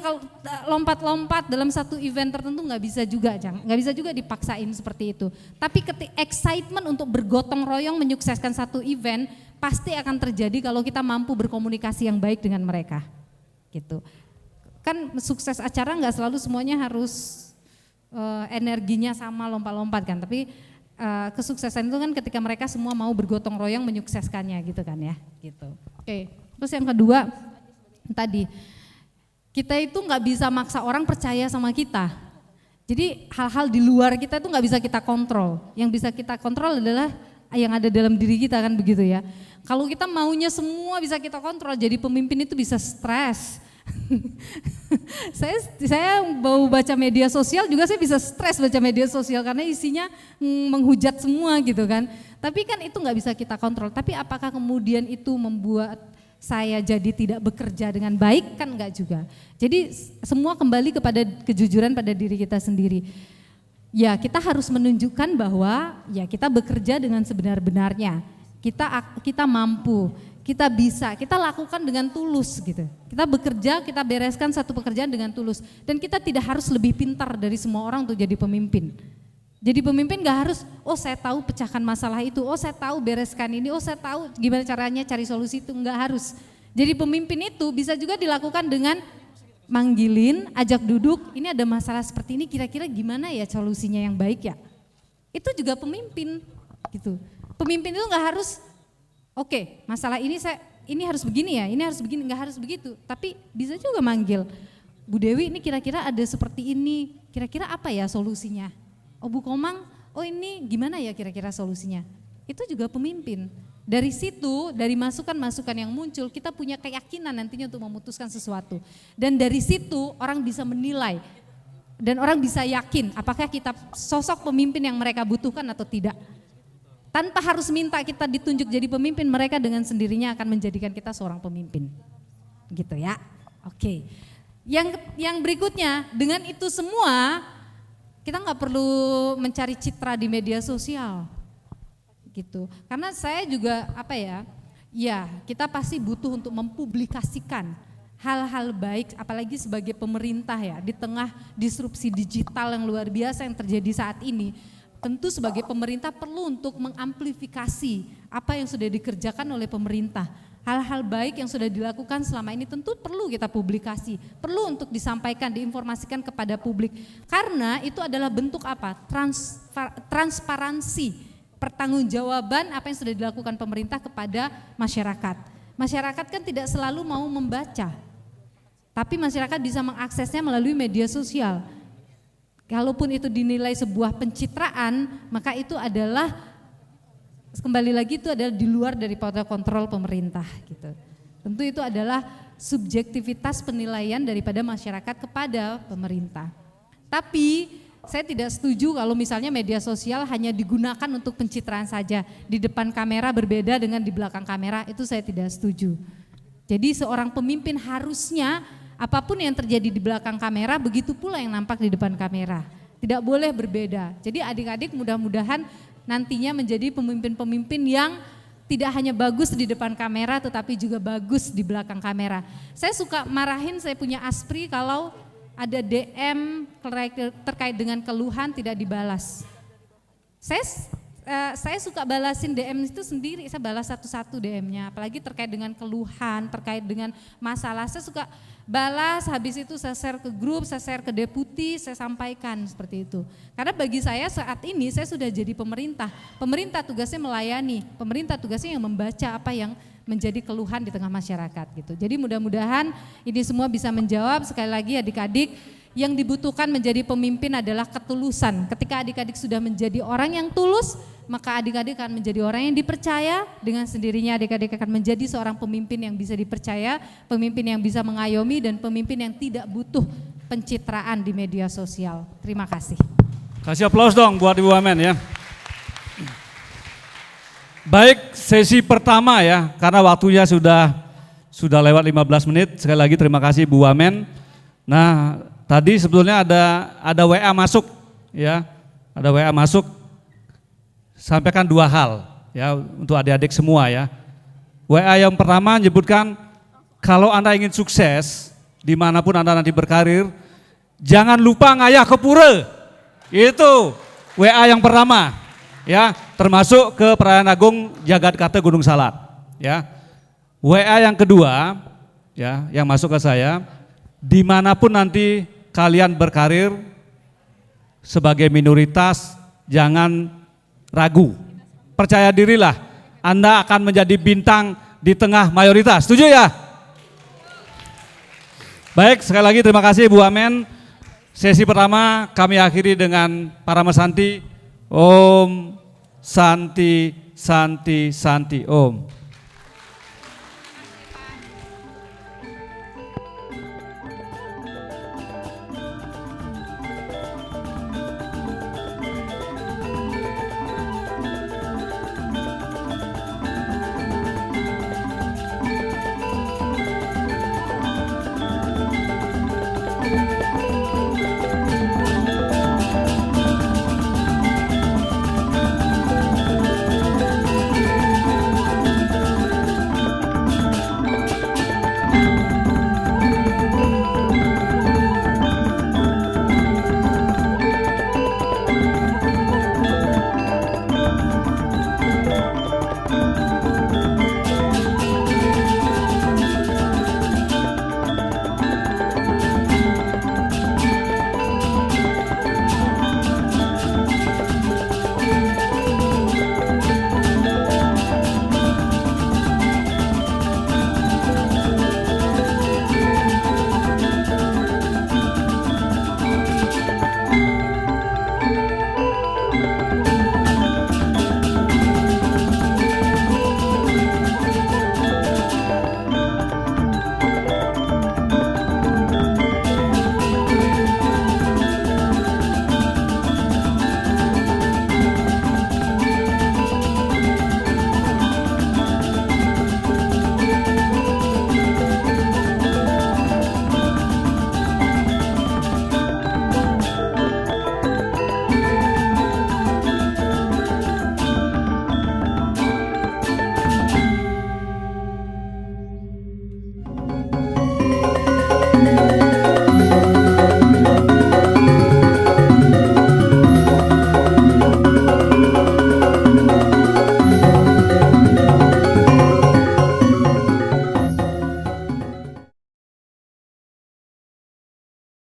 lompat-lompat dalam satu event tertentu, nggak bisa juga dipaksain seperti itu. Tapi excitement untuk bergotong royong menyukseskan satu event pasti akan terjadi kalau kita mampu berkomunikasi yang baik dengan mereka. Gitu. Kan sukses acara nggak selalu semuanya harus energinya sama lompat-lompat kan, tapi kesuksesan itu kan ketika mereka semua mau bergotong royong menyukseskannya gitu kan ya. Gitu. Oke. Terus yang kedua tadi, kita itu nggak bisa maksa orang percaya sama kita. Jadi hal-hal di luar kita itu nggak bisa kita kontrol. Yang bisa kita kontrol adalah yang ada dalam diri kita kan begitu ya. Kalau kita maunya semua bisa kita kontrol, jadi pemimpin itu bisa stres. saya mau baca media sosial juga saya bisa stres baca media sosial karena isinya menghujat semua gitu kan. Tapi kan itu nggak bisa kita kontrol. Tapi apakah kemudian itu membuat saya jadi tidak bekerja dengan baik? Kan enggak juga. Jadi semua kembali kepada kejujuran pada diri kita sendiri. Ya kita harus menunjukkan bahwa ya kita bekerja dengan sebenar-benarnya. Kita mampu, kita bisa, kita lakukan dengan tulus gitu. Kita bekerja, kita bereskan satu pekerjaan dengan tulus. Dan kita tidak harus lebih pintar dari semua orang untuk jadi pemimpin. Jadi pemimpin gak harus, saya tahu pecahkan masalah itu, saya tahu bereskan ini, saya tahu gimana caranya cari solusi itu, gak harus. Jadi pemimpin itu bisa juga dilakukan dengan manggilin, ajak duduk, ini ada masalah seperti ini, kira-kira gimana ya solusinya yang baik ya? Itu juga pemimpin gitu. Pemimpin itu nggak harus, oke, masalah ini ini harus begini ya, ini harus begini, nggak harus begitu. Tapi bisa juga manggil, Bu Dewi ini kira-kira ada seperti ini, kira-kira apa ya solusinya? Oh Bu Komang, oh ini gimana ya kira-kira solusinya? Itu juga pemimpin. Dari situ, dari masukan-masukan yang muncul, kita punya keyakinan nantinya untuk memutuskan sesuatu. Dan dari situ orang bisa menilai dan orang bisa yakin apakah kita sosok pemimpin yang mereka butuhkan atau tidak. Tanpa harus minta kita ditunjuk jadi pemimpin, mereka dengan sendirinya akan menjadikan kita seorang pemimpin. Gitu ya. Oke. Yang berikutnya, dengan itu semua kita nggak perlu mencari citra di media sosial. Gitu. Karena saya juga kita pasti butuh untuk mempublikasikan hal-hal baik, apalagi sebagai pemerintah ya, di tengah disrupsi digital yang luar biasa yang terjadi saat ini. Tentu sebagai pemerintah perlu untuk mengamplifikasi apa yang sudah dikerjakan oleh pemerintah. Hal-hal baik yang sudah dilakukan selama ini tentu perlu kita publikasi, perlu untuk disampaikan, diinformasikan kepada publik. Karena itu adalah bentuk apa? Transparansi. Pertanggungjawaban apa yang sudah dilakukan pemerintah kepada masyarakat. Masyarakat kan tidak selalu mau membaca, tapi masyarakat bisa mengaksesnya melalui media sosial. Kalaupun itu dinilai sebuah pencitraan, maka itu adalah kembali lagi itu adalah di luar daripada kontrol pemerintah gitu. Tentu itu adalah subjektivitas penilaian daripada masyarakat kepada pemerintah. Tapi saya tidak setuju kalau misalnya media sosial hanya digunakan untuk pencitraan saja. Di depan kamera berbeda dengan di belakang kamera, itu saya tidak setuju. Jadi seorang pemimpin harusnya apapun yang terjadi di belakang kamera, begitu pula yang nampak di depan kamera. Tidak boleh berbeda. Jadi adik-adik mudah-mudahan nantinya menjadi pemimpin-pemimpin yang tidak hanya bagus di depan kamera tetapi juga bagus di belakang kamera. Saya suka marahin, saya punya aspri kalau ada DM terkait dengan keluhan tidak dibalas. Saya suka balasin DM itu sendiri, saya balas satu-satu DM-nya, apalagi terkait dengan keluhan, terkait dengan masalah, saya suka balas, habis itu saya share ke grup, saya share ke deputi, saya sampaikan seperti itu. Karena bagi saya saat ini saya sudah jadi pemerintah tugasnya melayani, pemerintah tugasnya yang membaca apa yang menjadi keluhan di tengah masyarakat gitu. Jadi mudah-mudahan ini semua bisa menjawab. Sekali lagi adik-adik, yang dibutuhkan menjadi pemimpin adalah ketulusan. Ketika adik-adik sudah menjadi orang yang tulus, maka adik-adik akan menjadi orang yang dipercaya. Dengan sendirinya adik-adik akan menjadi seorang pemimpin yang bisa dipercaya, pemimpin yang bisa mengayomi, dan pemimpin yang tidak butuh pencitraan di media sosial. Terima kasih. Kasih aplaus dong buat Ibu Wamen ya. Baik, sesi pertama ya, karena waktunya sudah lewat 15 menit. Sekali lagi terima kasih Bu Wamen. Nah, tadi sebetulnya ada WA masuk ya. Ada WA masuk. Sampaikan dua hal ya untuk adik-adik semua ya. WA yang pertama menyebutkan kalau Anda ingin sukses dimanapun Anda nanti berkarir, jangan lupa ngayah ke pura. Itu WA yang pertama. Ya, termasuk ke Perayaan Agung Jagatkate Gunung Salak. Ya, WA yang kedua, ya, yang masuk ke saya, dimanapun nanti kalian berkarir sebagai minoritas, jangan ragu, percaya dirilah, Anda akan menjadi bintang di tengah mayoritas. Setuju ya? Baik, sekali lagi terima kasih Bu Wamen. Sesi pertama kami akhiri dengan para mesanti. Om Santi Santi Santi Om.